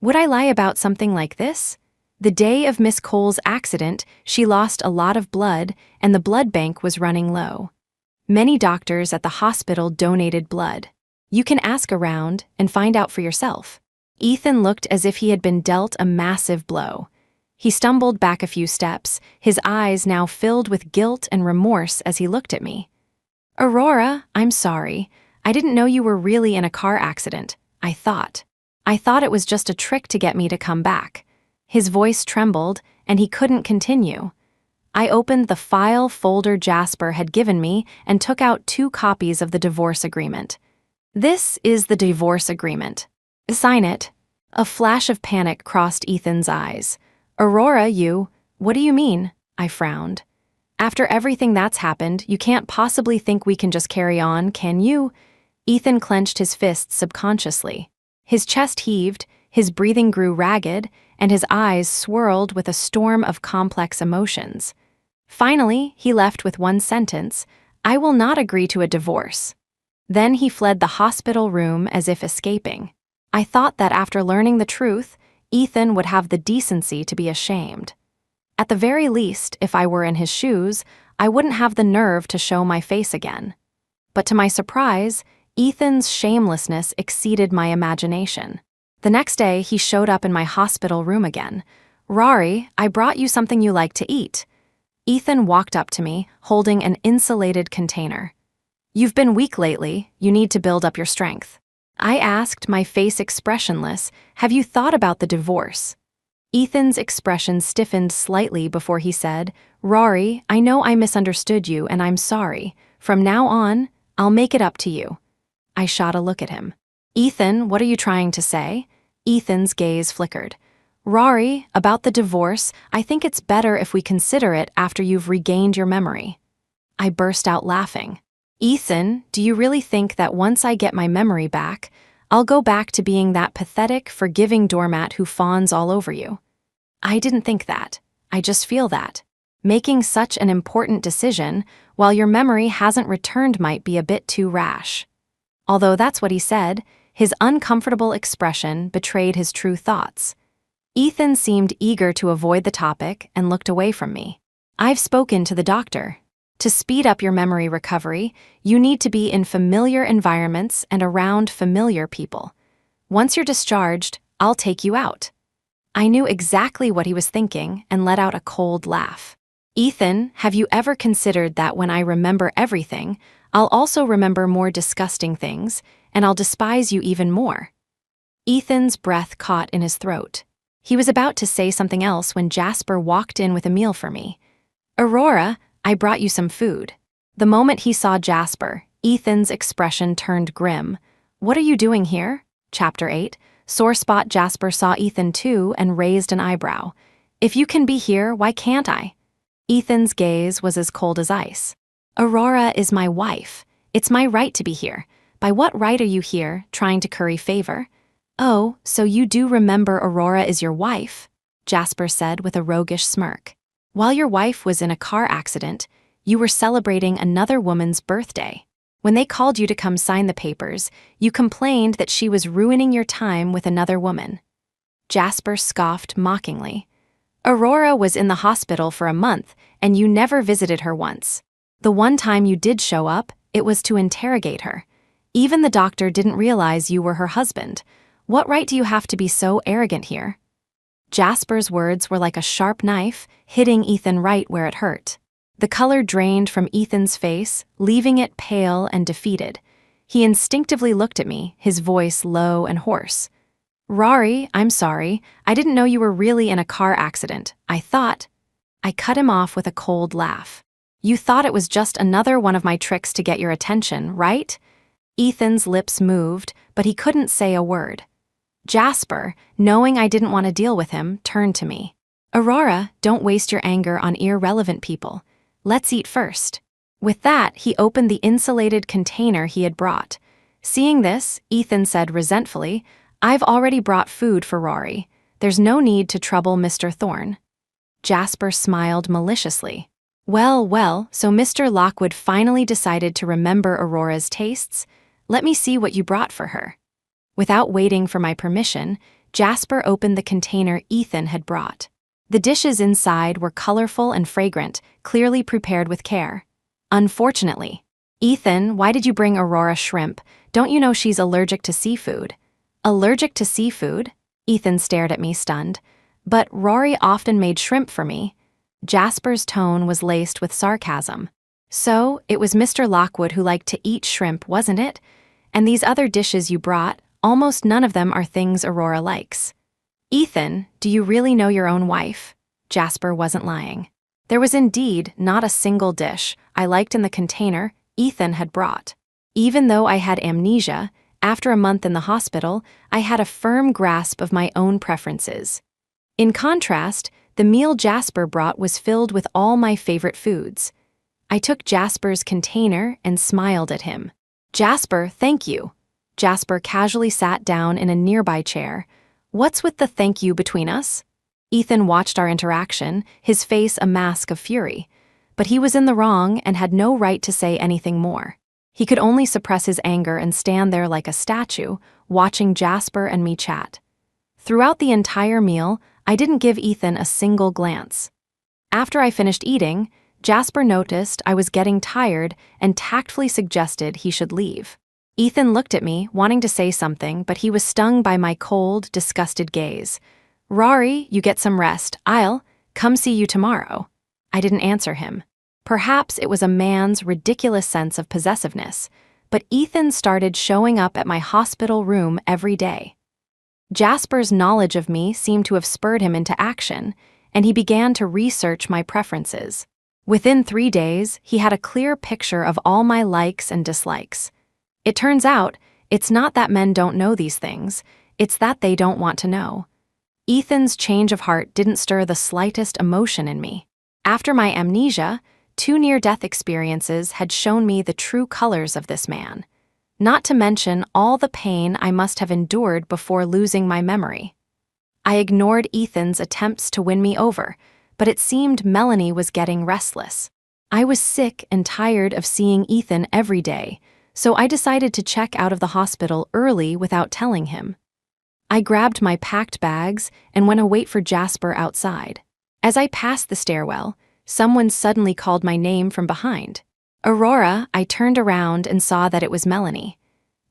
Would I lie about something like this? The day of Miss Cole's accident, she lost a lot of blood and the blood bank was running low. Many doctors at the hospital donated blood. You can ask around and find out for yourself." Ethan looked as if he had been dealt a massive blow. He stumbled back a few steps, his eyes now filled with guilt and remorse as he looked at me. "Aurora, I'm sorry. I didn't know you were really in a car accident. I thought it was just a trick to get me to come back." His voice trembled, and he couldn't continue. I opened the file folder Jasper had given me and took out 2 copies of the divorce agreement. "This is the divorce agreement. Sign it." A flash of panic crossed Ethan's eyes. "Aurora, what do you mean?" I frowned. "After everything that's happened, you can't possibly think we can just carry on, can you?" Ethan clenched his fists subconsciously. His chest heaved, his breathing grew ragged, and his eyes swirled with a storm of complex emotions. Finally, he left with one sentence: "I will not agree to a divorce." Then he fled the hospital room as if escaping. I thought that after learning the truth, Ethan would have the decency to be ashamed. At the very least, if I were in his shoes, I wouldn't have the nerve to show my face again. But to my surprise, Ethan's shamelessness exceeded my imagination. The next day, he showed up in my hospital room again. "Rory, I brought you something you like to eat." Ethan walked up to me, holding an insulated container. "You've been weak lately, you need to build up your strength." I asked, my face expressionless, "Have you thought about the divorce?" Ethan's expression stiffened slightly before he said, "Rory, I know I misunderstood you and I'm sorry. From now on, I'll make it up to you." I shot a look at him. "Ethan, what are you trying to say?" Ethan's gaze flickered. "Rory, about the divorce, I think it's better if we consider it after you've regained your memory." I burst out laughing. "Ethan, do you really think that once I get my memory back, I'll go back to being that pathetic, forgiving doormat who fawns all over you?" I didn't think that. I just feel that. Making such an important decision while your memory hasn't returned might be a bit too rash. Although that's what he said, his uncomfortable expression betrayed his true thoughts. Ethan seemed eager to avoid the topic and looked away from me. "I've spoken to the doctor. To speed up your memory recovery, you need to be in familiar environments and around familiar people. Once you're discharged, I'll take you out." I knew exactly what he was thinking and let out a cold laugh. "Ethan, have you ever considered that when I remember everything, I'll also remember more disgusting things, and I'll despise you even more?" Ethan's breath caught in his throat. He was about to say something else when Jasper walked in with a meal for me. "Aurora, I brought you some food." The moment he saw Jasper, Ethan's expression turned grim. "What are you doing here?" Chapter 8. Sore spot. Jasper saw Ethan too and raised an eyebrow. "If you can be here, why can't I?" Ethan's gaze was as cold as ice. "Aurora is my wife. It's my right to be here. By what right are you here, trying to curry favor?" "Oh, so you do remember Aurora is your wife?" Jasper said with a roguish smirk. "While your wife was in a car accident, you were celebrating another woman's birthday. When they called you to come sign the papers, you complained that she was ruining your time with another woman." Jasper scoffed mockingly. "Aurora was in the hospital for a month, and you never visited her once. The one time you did show up, it was to interrogate her. Even the doctor didn't realize you were her husband. What right do you have to be so arrogant here?" Jasper's words were like a sharp knife, hitting Ethan right where it hurt. The color drained from Ethan's face, leaving it pale and defeated. He instinctively looked at me, his voice low and hoarse. "Rory, I'm sorry. I didn't know you were really in a car accident. I thought—" I cut him off with a cold laugh. "You thought it was just another one of my tricks to get your attention, right?" Ethan's lips moved, but he couldn't say a word. Jasper, knowing I didn't want to deal with him, turned to me. "Aurora, don't waste your anger on irrelevant people. Let's eat first." With that, he opened the insulated container he had brought. Seeing this, Ethan said resentfully, "I've already brought food for Rory. There's no need to trouble Mr. Thorne." Jasper smiled maliciously. Well, so Mr. Lockwood finally decided to remember Aurora's tastes? Let me see what you brought for her." Without waiting for my permission, Jasper opened the container Ethan had brought. The dishes inside were colorful and fragrant, clearly prepared with care. "Unfortunately." "Ethan, why did you bring Aurora shrimp? Don't you know she's allergic to seafood?" "Allergic to seafood?" Ethan stared at me, stunned. "But Rory often made shrimp for me." Jasper's tone was laced with sarcasm. "So, it was Mr. Lockwood who liked to eat shrimp, wasn't it? And these other dishes you brought, almost none of them are things Aurora likes." "Ethan, do you really know your own wife?" Jasper wasn't lying. There was indeed not a single dish I liked in the container Ethan had brought. Even though I had amnesia, after a month in the hospital, I had a firm grasp of my own preferences. In contrast, the meal Jasper brought was filled with all my favorite foods. I took Jasper's container and smiled at him. "Jasper, thank you." Jasper casually sat down in a nearby chair. What's with the thank you between us? Ethan watched our interaction, his face a mask of fury. But he was in the wrong and had no right to say anything more. He could only suppress his anger and stand there like a statue, watching Jasper and me chat. Throughout the entire meal, I didn't give Ethan a single glance. After I finished eating, Jasper noticed I was getting tired and tactfully suggested he should leave. Ethan looked at me, wanting to say something, but he was stung by my cold, disgusted gaze. "Rory, you get some rest. I'll come see you tomorrow." I didn't answer him. Perhaps it was a man's ridiculous sense of possessiveness, but Ethan started showing up at my hospital room every day. Jasper's knowledge of me seemed to have spurred him into action, and he began to research my preferences. Within 3 days, he had a clear picture of all my likes and dislikes. It turns out, it's not that men don't know these things, it's that they don't want to know. Ethan's change of heart didn't stir the slightest emotion in me. After my amnesia, 2 near-death experiences had shown me the true colors of this man, not to mention all the pain I must have endured before losing my memory. I ignored Ethan's attempts to win me over, but it seemed Melanie was getting restless. I was sick and tired of seeing Ethan every day, so I decided to check out of the hospital early without telling him. I grabbed my packed bags and went to wait for Jasper outside. As I passed the stairwell, someone suddenly called my name from behind. "Aurora," I turned around and saw that it was Melanie.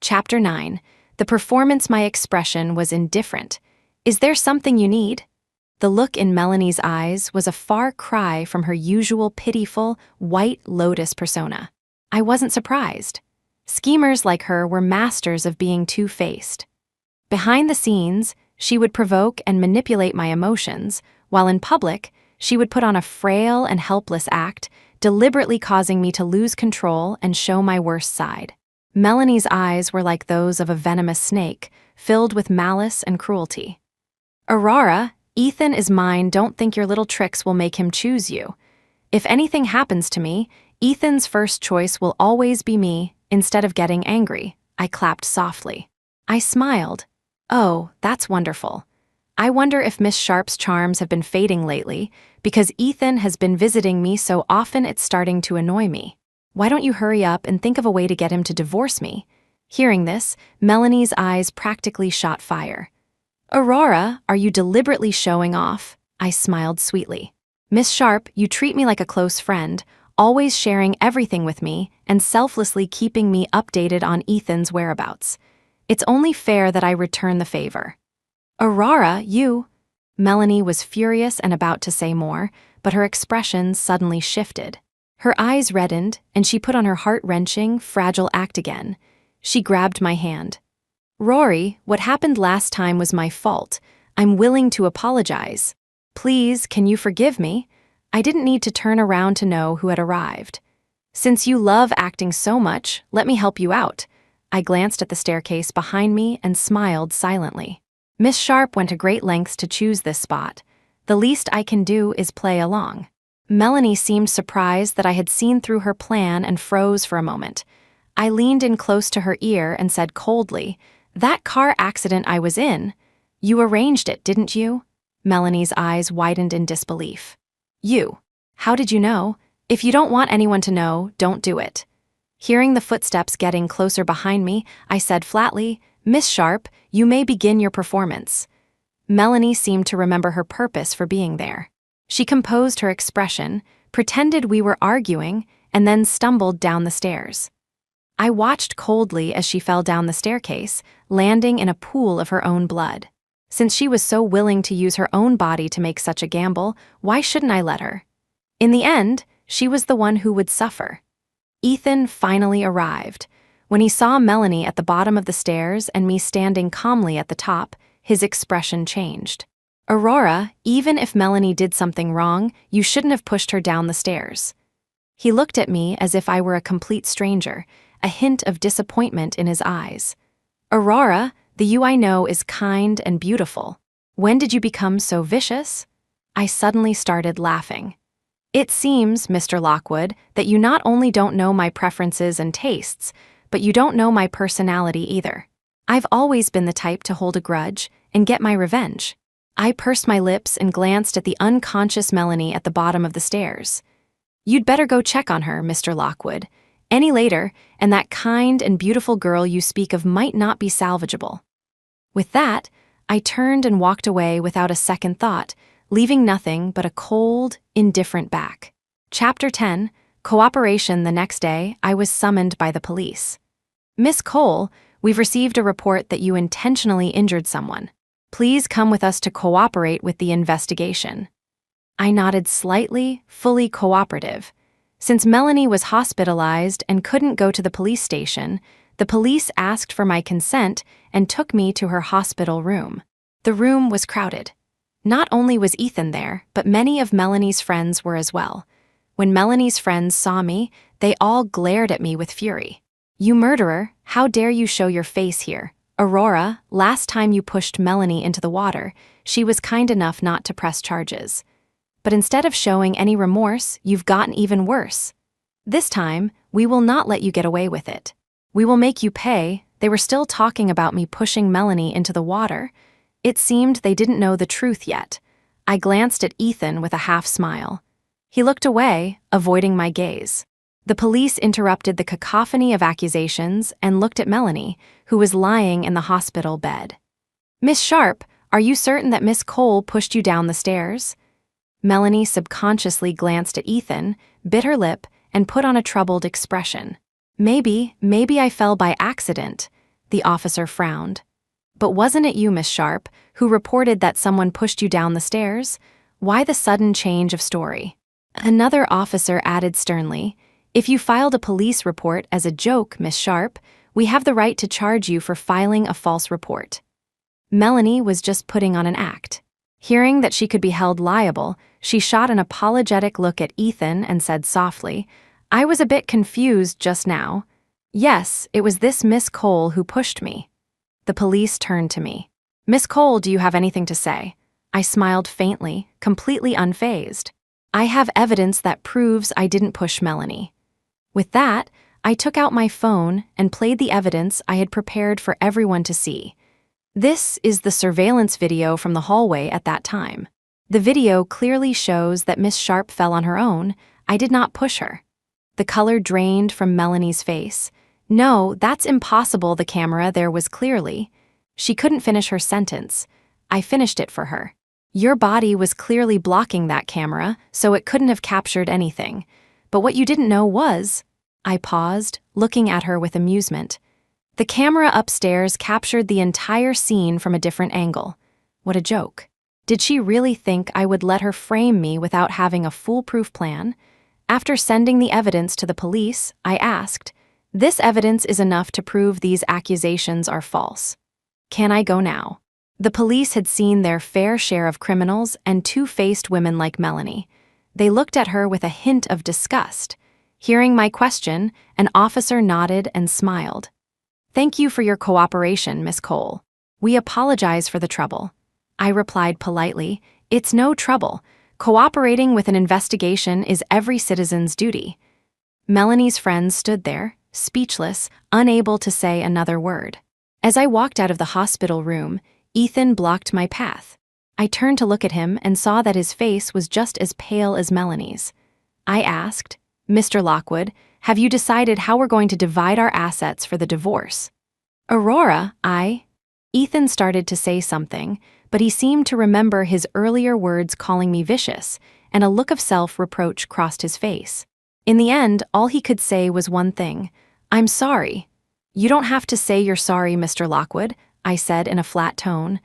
Chapter 9. The performance my expression was indifferent. "Is there something you need?" The look in Melanie's eyes was a far cry from her usual pitiful, white lotus persona. I wasn't surprised. Schemers like her were masters of being two-faced. Behind the scenes, she would provoke and manipulate my emotions, while in public, she would put on a frail and helpless act, deliberately causing me to lose control and show my worst side. Melanie's eyes were like those of a venomous snake, filled with malice and cruelty. "Aurora, Ethan is mine. Don't think your little tricks will make him choose you. If anything happens to me, Ethan's first choice will always be me. Instead of getting angry, I clapped softly. I smiled. "Oh, that's wonderful. I wonder if Miss Sharp's charms have been fading lately, because Ethan has been visiting me so often it's starting to annoy me. Why don't you hurry up and think of a way to get him to divorce me?" Hearing this, Melanie's eyes practically shot fire. "Aurora, are you deliberately showing off?" I smiled sweetly. "Miss Sharp, you treat me like a close friend, always sharing everything with me and selflessly keeping me updated on Ethan's whereabouts. It's only fair that I return the favor." "Aurora, you—" Melanie was furious and about to say more, but her expression suddenly shifted. Her eyes reddened, and she put on her heart-wrenching, fragile act again. She grabbed my hand. "Rory, what happened last time was my fault. I'm willing to apologize. Please, can you forgive me? I didn't need to turn around to know who had arrived. Since you love acting so much, let me help you out." I glanced at the staircase behind me and smiled silently. Miss Sharp went to great lengths to choose this spot. The least I can do is play along. Melanie seemed surprised that I had seen through her plan and froze for a moment. I leaned in close to her ear and said coldly, "That car accident I was in, you arranged it, didn't you?" Melanie's eyes widened in disbelief. "You? How did you know? If you don't want anyone to know, don't do it." Hearing the footsteps getting closer behind me, I said flatly, "Miss Sharp, you may begin your performance." Melanie seemed to remember her purpose for being there. She composed her expression, pretended we were arguing, and then stumbled down the stairs. I watched coldly as she fell down the staircase, landing in a pool of her own blood. Since she was so willing to use her own body to make such a gamble, why shouldn't I let her? In the end, she was the one who would suffer. Ethan finally arrived. When he saw Melanie at the bottom of the stairs and me standing calmly at the top, his expression changed. "Aurora, even if Melanie did something wrong, you shouldn't have pushed her down the stairs." He looked at me as if I were a complete stranger, a hint of disappointment in his eyes. "Aurora, the you I know is kind and beautiful. When did you become so vicious?" I suddenly started laughing. "It seems, Mr. Lockwood, that you not only don't know my preferences and tastes, but you don't know my personality either. I've always been the type to hold a grudge, and get my revenge. I pursed my lips and glanced at the unconscious Melanie at the bottom of the stairs. You'd better go check on her, Mr. Lockwood. Any later, and that kind and beautiful girl you speak of might not be salvageable. With that, I turned and walked away without a second thought, leaving nothing but a cold, indifferent back. Chapter 10, Cooperation. The next day, I was summoned by the police. Miss Cole, we've received a report that you intentionally injured someone. Please come with us to cooperate with the investigation. I nodded slightly, fully cooperative. Since Melanie was hospitalized and couldn't go to the police station, the police asked for my consent and took me to her hospital room. The room was crowded. Not only was Ethan there, but many of Melanie's friends were as well. When Melanie's friends saw me, they all glared at me with fury. You murderer, how dare you show your face here? Aurora, last time you pushed Melanie into the water, she was kind enough not to press charges. But instead of showing any remorse, you've gotten even worse. This time, we will not let you get away with it. We will make you pay. They were still talking about me pushing Melanie into the water. It seemed they didn't know the truth yet. I glanced at Ethan with a half smile. He looked away, avoiding my gaze. The police interrupted the cacophony of accusations and looked at Melanie, who was lying in the hospital bed. Miss Sharp, are you certain that Miss Cole pushed you down the stairs? Melanie subconsciously glanced at Ethan, bit her lip, and put on a troubled expression. Maybe I fell by accident, the officer frowned. But wasn't it you, Miss Sharp, who reported that someone pushed you down the stairs? Why the sudden change of story? Another officer added sternly, if you filed a police report as a joke, Miss Sharp, we have the right to charge you for filing a false report. Melanie was just putting on an act. Hearing that she could be held liable, she shot an apologetic look at Ethan and said softly, I was a bit confused just now. Yes, it was this Miss Cole who pushed me. The police turned to me. Miss Cole, do you have anything to say? I smiled faintly, completely unfazed. I have evidence that proves I didn't push Melanie. With that, I took out my phone and played the evidence I had prepared for everyone to see. This is the surveillance video from the hallway at that time. The video clearly shows that Miss Sharp fell on her own. I did not push her. The color drained from Melanie's face. No, that's impossible, the camera there was clearly. She couldn't finish her sentence. I finished it for her. Your body was clearly blocking that camera, so it couldn't have captured anything. But what you didn't know was... I paused, looking at her with amusement. The camera upstairs captured the entire scene from a different angle. What a joke. Did she really think I would let her frame me without having a foolproof plan? After sending the evidence to the police, I asked, this evidence is enough to prove these accusations are false. Can I go now? The police had seen their fair share of criminals and two-faced women like Melanie. They looked at her with a hint of disgust. Hearing my question, an officer nodded and smiled. Thank you for your cooperation, Miss Cole. We apologize for the trouble. I replied politely, it's no trouble. Cooperating with an investigation is every citizen's duty. Melanie's friends stood there, speechless, unable to say another word. As I walked out of the hospital room, Ethan blocked my path. I turned to look at him and saw that his face was just as pale as Melanie's. I asked, Mr. Lockwood, have you decided how we're going to divide our assets for the divorce? Aurora, Ethan started to say something, but he seemed to remember his earlier words calling me vicious, and a look of self-reproach crossed his face. In the end, all he could say was one thing, I'm sorry. You don't have to say you're sorry, Mr. Lockwood, I said in a flat tone.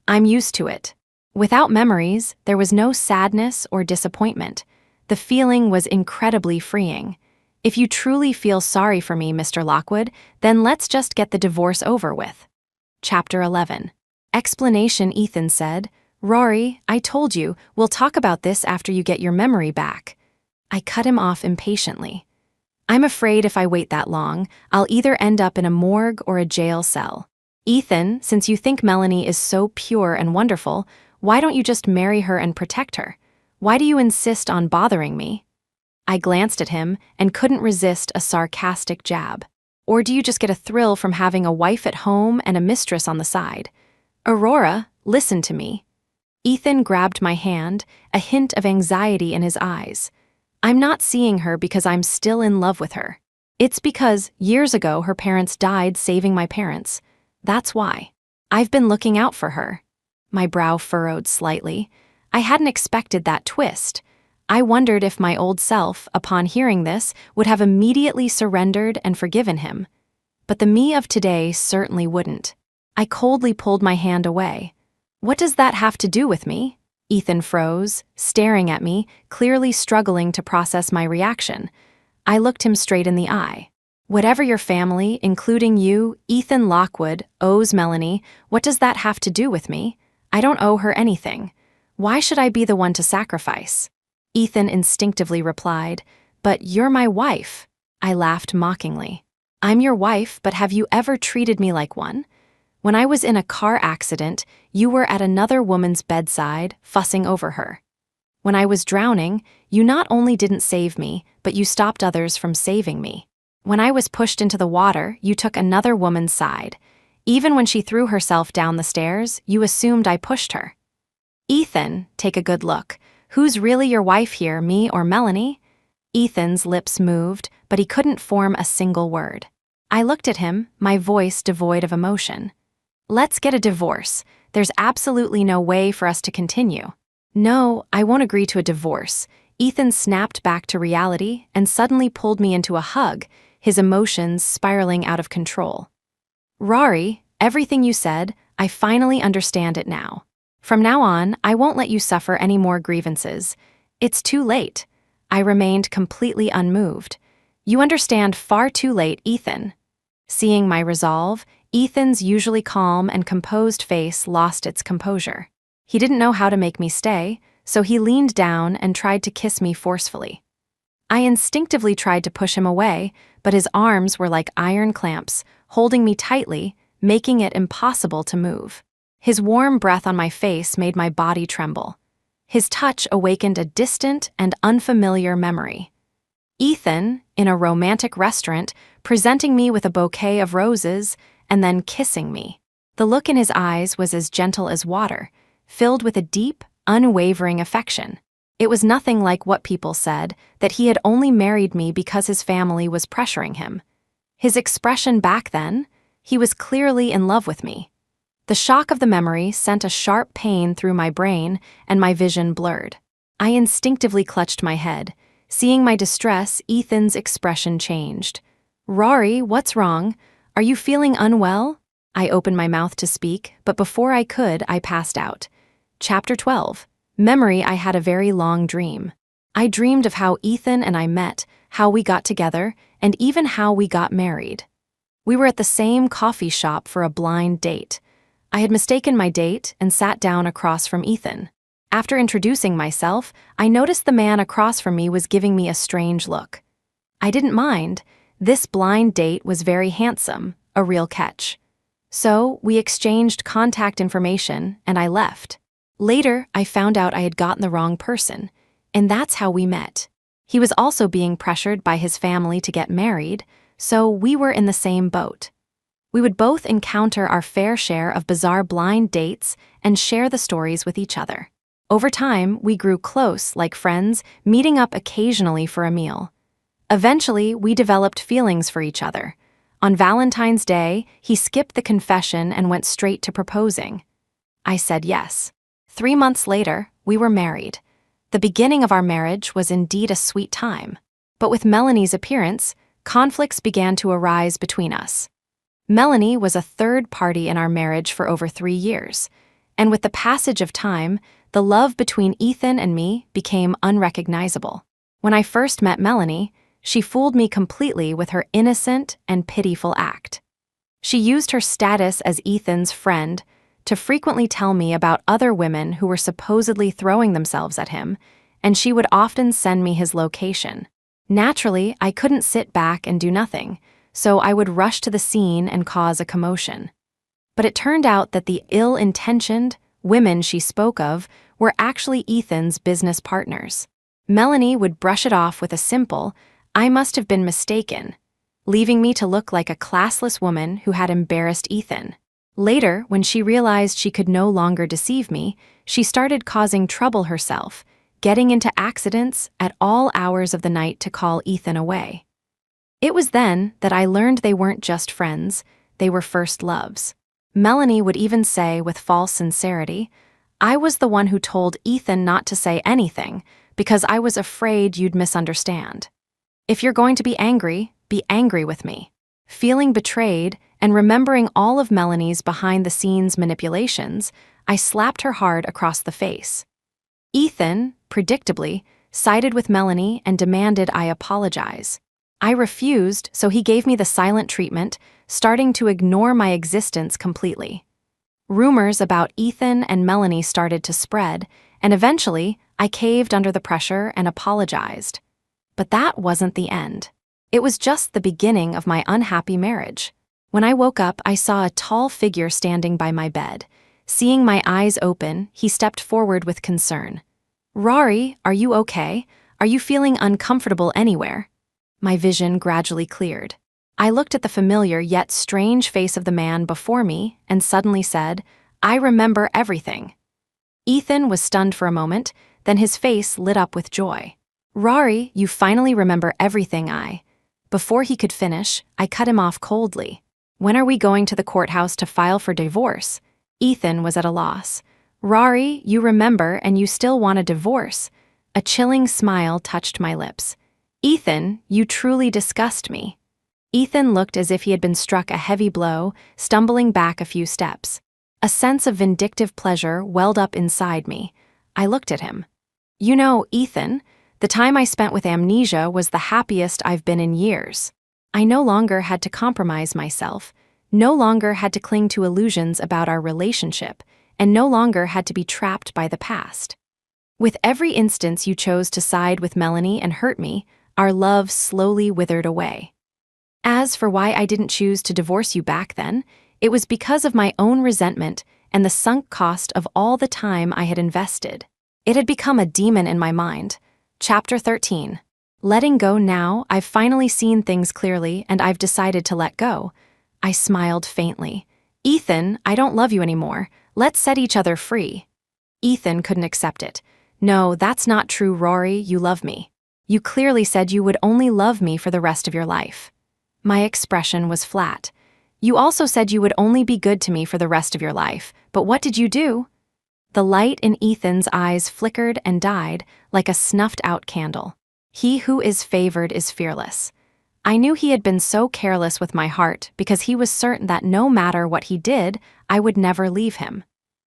I'm used to it. Without memories, there was no sadness or disappointment. The feeling was incredibly freeing. If you truly feel sorry for me, Mr. Lockwood, then let's just get the divorce over with. Chapter 11. Explanation. Ethan said, Rory, I told you, we'll talk about this after you get your memory back. I cut him off impatiently. I'm afraid if I wait that long, I'll either end up in a morgue or a jail cell. Ethan, since you think Melanie is so pure and wonderful, why don't you just marry her and protect her? Why do you insist on bothering me? I glanced at him and couldn't resist a sarcastic jab. Or do you just get a thrill from having a wife at home and a mistress on the side? Aurora, Listen to me. Ethan grabbed my hand, a hint of anxiety in his eyes. I'm not seeing her because I'm still in love with her. It's because years ago her parents died saving my parents. That's why. I've been looking out for her. My brow furrowed slightly. I hadn't expected that twist. I wondered if my old self, upon hearing this, would have immediately surrendered and forgiven him. But the me of today certainly wouldn't. I coldly pulled my hand away. What does that have to do with me? Ethan froze, staring at me, clearly struggling to process my reaction. I looked him straight in the eye. Whatever your family, including you, Ethan Lockwood, owes Melanie, what does that have to do with me? I don't owe her anything. Why should I be the one to sacrifice? Ethan instinctively replied, "But you're my wife." I laughed mockingly. I'm your wife, but have you ever treated me like one? When I was in a car accident, you were at another woman's bedside, fussing over her. When I was drowning, you not only didn't save me, but you stopped others from saving me. When I was pushed into the water, you took another woman's side. Even when she threw herself down the stairs, you assumed I pushed her. Ethan, take a good look. Who's really your wife here, me or Melanie? Ethan's lips moved, but he couldn't form a single word. I looked at him, my voice devoid of emotion. Let's get a divorce. There's absolutely no way for us to continue. No, I won't agree to a divorce. Ethan snapped back to reality and suddenly pulled me into a hug, his emotions spiraling out of control. Rory, everything you said, I finally understand it now. From now on, I won't let you suffer any more grievances. It's too late. I remained completely unmoved. You understand far too late, Ethan. Seeing my resolve, Ethan's usually calm and composed face lost its composure. He didn't know how to make me stay, so he leaned down and tried to kiss me forcefully. I instinctively tried to push him away, but his arms were like iron clamps, holding me tightly, making it impossible to move. His warm breath on my face made my body tremble. His touch awakened a distant and unfamiliar memory. Ethan, in a romantic restaurant, presenting me with a bouquet of roses and then kissing me. The look in his eyes was as gentle as water, filled with a deep, unwavering affection. It was nothing like what people said, that he had only married me because his family was pressuring him. His expression back then, he was clearly in love with me. The shock of the memory sent a sharp pain through my brain and my vision blurred. I instinctively clutched my head. Seeing my distress, Ethan's expression changed. Rory, what's wrong? Are you feeling unwell? I opened my mouth to speak, but before I could, I passed out. Chapter 12. Memory. I had a very long dream. I dreamed of how Ethan and I met, how we got together, and even how we got married. We were at the same coffee shop for a blind date. I had mistaken my date and sat down across from Ethan. After introducing myself, I noticed the man across from me was giving me a strange look. I didn't mind. This blind date was very handsome, a real catch. So, we exchanged contact information, and I left. Later, I found out I had gotten the wrong person, and that's how we met. He was also being pressured by his family to get married, so we were in the same boat. We would both encounter our fair share of bizarre blind dates and share the stories with each other. Over time, we grew close, like friends, meeting up occasionally for a meal. Eventually, we developed feelings for each other. On Valentine's Day, he skipped the confession and went straight to proposing. I said yes. 3 months later, we were married. The beginning of our marriage was indeed a sweet time. But with Melanie's appearance, conflicts began to arise between us. Melanie was a third party in our marriage for over 3 years, and with the passage of time, the love between Ethan and me became unrecognizable. When I first met Melanie, she fooled me completely with her innocent and pitiful act. She used her status as Ethan's friend to frequently tell me about other women who were supposedly throwing themselves at him, and she would often send me his location. Naturally, I couldn't sit back and do nothing, so I would rush to the scene and cause a commotion. But it turned out that the ill-intentioned women she spoke of were actually Ethan's business partners. Melanie would brush it off with a simple, "I must have been mistaken," leaving me to look like a classless woman who had embarrassed Ethan. Later, when she realized she could no longer deceive me, she started causing trouble herself, getting into accidents at all hours of the night to call Ethan away. It was then that I learned they weren't just friends, they were first loves. Melanie would even say with false sincerity, "I was the one who told Ethan not to say anything because I was afraid you'd misunderstand. If you're going to be angry with me." Feeling betrayed and remembering all of Melanie's behind-the-scenes manipulations, I slapped her hard across the face. Ethan, predictably, sided with Melanie and demanded I apologize. I refused, so he gave me the silent treatment, starting to ignore my existence completely. Rumors about Ethan and Melanie started to spread, and eventually, I caved under the pressure and apologized. But that wasn't the end. It was just the beginning of my unhappy marriage. When I woke up, I saw a tall figure standing by my bed. Seeing my eyes open, he stepped forward with concern. "Rory, are you okay? Are you feeling uncomfortable anywhere?" My vision gradually cleared. I looked at the familiar yet strange face of the man before me and suddenly said, "I remember everything." Ethan was stunned for a moment, then his face lit up with joy. "Rory, you finally remember everything." Before he could finish, I cut him off coldly. "When are we going to the courthouse to file for divorce?" Ethan was at a loss. "Rory, you remember and you still want a divorce." A chilling smile touched my lips. "Ethan, you truly disgust me." Ethan looked as if he had been struck a heavy blow, stumbling back a few steps. A sense of vindictive pleasure welled up inside me. I looked at him. "You know, Ethan, the time I spent with amnesia was the happiest I've been in years. I no longer had to compromise myself, no longer had to cling to illusions about our relationship, and no longer had to be trapped by the past. With every instance you chose to side with Melanie and hurt me, our love slowly withered away. As for why I didn't choose to divorce you back then, it was because of my own resentment and the sunk cost of all the time I had invested. It had become a demon in my mind." Chapter 13. Letting go now, I've finally seen things clearly and I've decided to let go. I smiled faintly. "Ethan, I don't love you anymore. Let's set each other free." Ethan couldn't accept it. "No, that's not true, Rory. You love me. You clearly said you would only love me for the rest of your life." My expression was flat. "You also said you would only be good to me for the rest of your life, but what did you do?" The light in Ethan's eyes flickered and died like a snuffed-out candle. He who is favored is fearless. I knew he had been so careless with my heart because he was certain that no matter what he did, I would never leave him.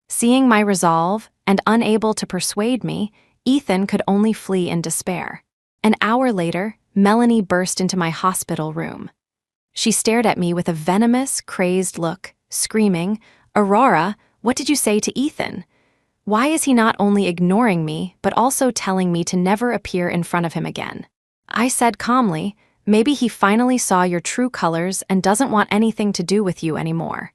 Seeing my resolve and unable to persuade me, Ethan could only flee in despair. An hour later, Melanie burst into my hospital room. She stared at me with a venomous, crazed look, screaming, "Aurora, what did you say to Ethan? Why is he not only ignoring me, but also telling me to never appear in front of him again?" I said calmly, "Maybe he finally saw your true colors and doesn't want anything to do with you anymore."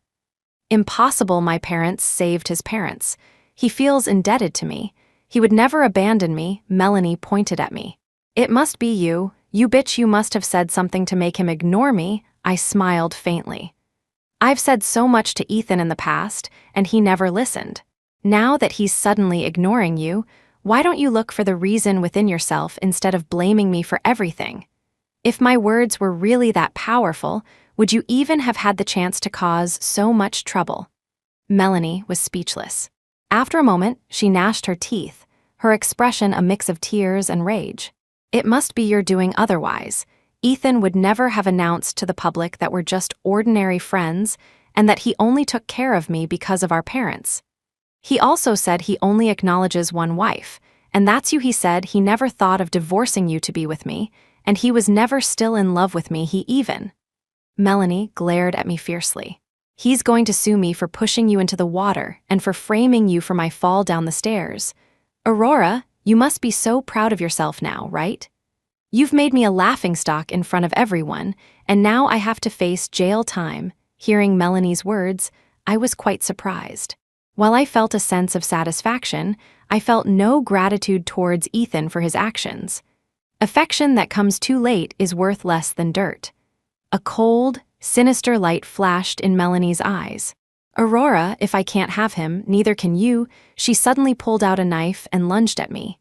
"Impossible. My parents saved his parents. He feels indebted to me. He would never abandon me." Melanie pointed at me. "It must be you. You bitch, you must have said something to make him ignore me." I smiled faintly. "I've said so much to Ethan in the past, and he never listened. Now that he's suddenly ignoring you, why don't you look for the reason within yourself instead of blaming me for everything? If my words were really that powerful, would you even have had the chance to cause so much trouble?" Melanie was speechless. After a moment, she gnashed her teeth, her expression a mix of tears and rage. "It must be your doing otherwise. Ethan would never have announced to the public that we're just ordinary friends and that he only took care of me because of our parents. He also said he only acknowledges one wife, and that's you. He said he never thought of divorcing you to be with me, and he was never still in love with me. He even..." Melanie glared at me fiercely. "He's going to sue me for pushing you into the water and for framing you for my fall down the stairs. Aurora, you must be so proud of yourself now, right? You've made me a laughingstock in front of everyone, and now I have to face jail time." Hearing Melanie's words, I was quite surprised. While I felt a sense of satisfaction, I felt no gratitude towards Ethan for his actions. Affection that comes too late is worth less than dirt. A cold, sinister light flashed in Melanie's eyes. Aurora, if I can't have him, neither can you. She suddenly pulled out a knife and lunged at me.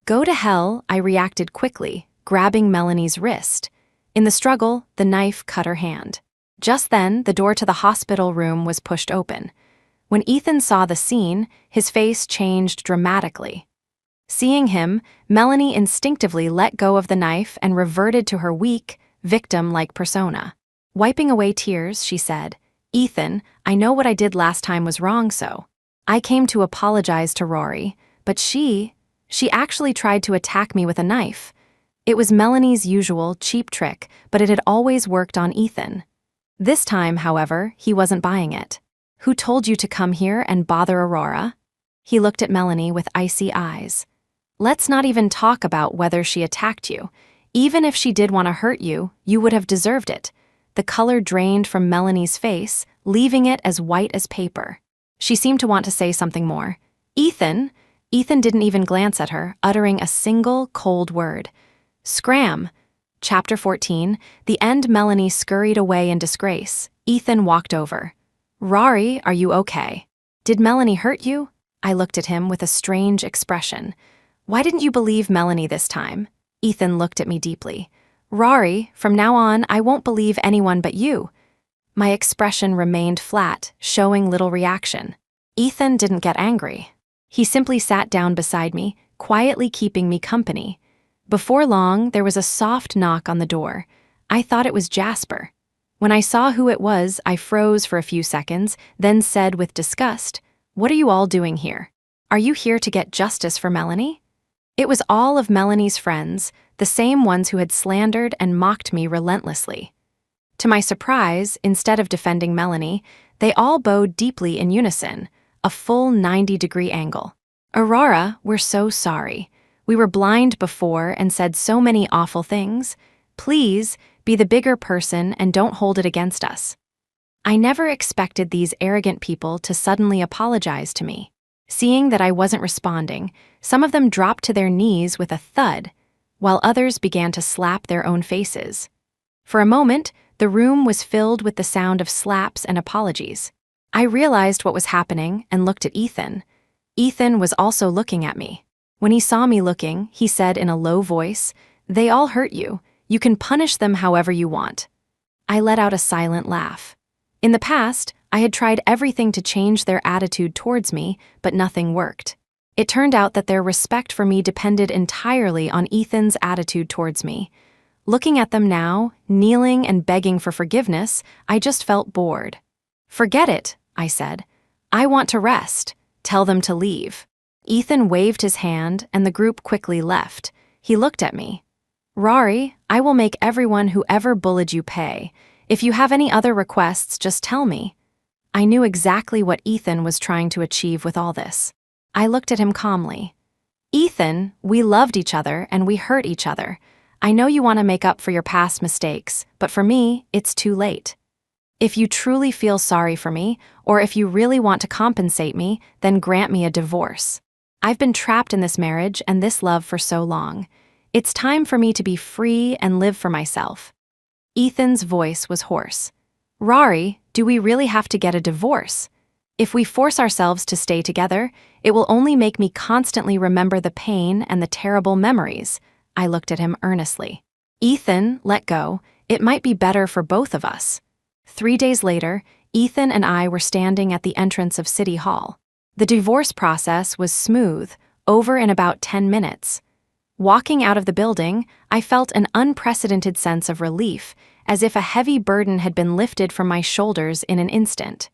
Go to hell, I reacted quickly, grabbing Melanie's wrist. In the struggle, the knife cut her hand. Just then, the door to the hospital room was pushed open. When Ethan saw the scene, his face changed dramatically. Seeing him, Melanie instinctively let go of the knife and reverted to her weak, victim-like persona. Wiping away tears, she said, "Ethan, I know what I did last time was wrong, so I came to apologize to Rory, but she actually tried to attack me with a knife. It was Melanie's usual cheap trick, but it had always worked on Ethan. This time, however, he wasn't buying it. Who told you to come here and bother Aurora?" He looked at Melanie with icy eyes. "Let's not even talk about whether she attacked you. Even if she did want to hurt you, you would have deserved it." The color drained from Melanie's face, leaving it as white as paper. She seemed to want to say something more. "Ethan?" Ethan didn't even glance at her, uttering a single, cold word. Scram! Chapter 14, the end. Melanie scurried away in disgrace. Ethan walked over. "Rory, are you okay? Did Melanie hurt you?" I looked at him with a strange expression. "Why didn't you believe Melanie this time?" Ethan looked at me deeply. "Rory, from now on, I won't believe anyone but you." My expression remained flat, showing little reaction. Ethan didn't get angry. He simply sat down beside me, quietly keeping me company. Before long, there was a soft knock on the door. I thought it was Jasper. When I saw who it was, I froze for a few seconds, then said with disgust, "What are you all doing here? Are you here to get justice for Melanie?" It was all of Melanie's friends, the same ones who had slandered and mocked me relentlessly. To my surprise, instead of defending Melanie, they all bowed deeply in unison, a full 90-degree angle. "Aurora, we're so sorry. We were blind before and said so many awful things. Please, be the bigger person and don't hold it against us." I never expected these arrogant people to suddenly apologize to me. Seeing that I wasn't responding, some of them dropped to their knees with a thud, while others began to slap their own faces. For a moment, the room was filled with the sound of slaps and apologies. I realized what was happening and looked at Ethan. Ethan was also looking at me. When he saw me looking, he said in a low voice, "They all hurt you. You can punish them however you want." I let out a silent laugh. In the past, I had tried everything to change their attitude towards me, but nothing worked. It turned out that their respect for me depended entirely on Ethan's attitude towards me. Looking at them now, kneeling and begging for forgiveness, I just felt bored. "Forget it," I said. "I want to rest. Tell them to leave." Ethan waved his hand, and the group quickly left. He looked at me. "Rory, I will make everyone who ever bullied you pay. If you have any other requests, just tell me." I knew exactly what Ethan was trying to achieve with all this. I looked at him calmly. "Ethan, we loved each other and we hurt each other. I know you want to make up for your past mistakes, but for me, it's too late. If you truly feel sorry for me, or if you really want to compensate me, then grant me a divorce. I've been trapped in this marriage and this love for so long. It's time for me to be free and live for myself." Ethan's voice was hoarse. "Rory, do we really have to get a divorce? If we force ourselves to stay together, it will only make me constantly remember the pain and the terrible memories." I looked at him earnestly. "Ethan, let go. It might be better for both of us." 3 days later, Ethan and I were standing at the entrance of City Hall. The divorce process was smooth, over in about 10 minutes. Walking out of the building, I felt an unprecedented sense of relief, as if a heavy burden had been lifted from my shoulders in an instant.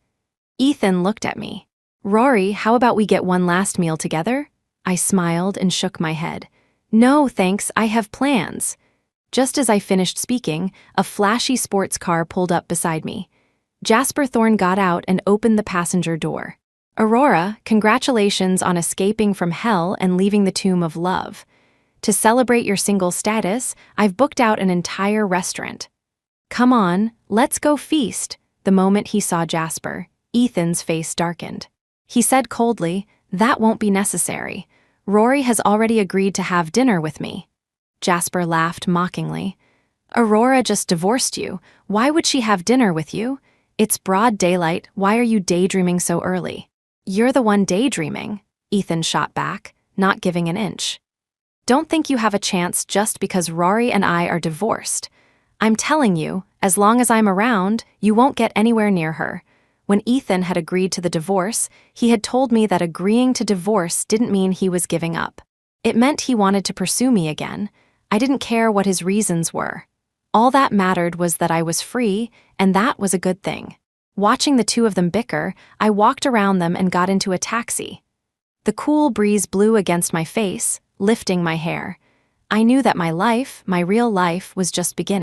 Ethan looked at me. "Rory, how about we get one last meal together?" I smiled and shook my head. "No, thanks, I have plans." Just as I finished speaking, a flashy sports car pulled up beside me. Jasper Thorne got out and opened the passenger door. "Aurora, congratulations on escaping from hell and leaving the tomb of love. To celebrate your single status, I've booked out an entire restaurant. Come on, let's go feast." The moment he saw Jasper, Ethan's face darkened. He said coldly, "That won't be necessary. Rory has already agreed to have dinner with me." Jasper laughed mockingly. "Aurora just divorced you. Why would she have dinner with you? It's broad daylight, why are you daydreaming so early? You're the one daydreaming, Ethan shot back, not giving an inch. Don't think you have a chance just because Rory and I are divorced. I'm telling you, as long as I'm around, you won't get anywhere near her. When Ethan had agreed to the divorce, he had told me that agreeing to divorce didn't mean he was giving up. It meant he wanted to pursue me again. I didn't care what his reasons were. All that mattered was that I was free, and that was a good thing. Watching the two of them bicker, I walked around them and got into a taxi. The cool breeze blew against my face, lifting my hair. I knew that my life, my real life, was just beginning.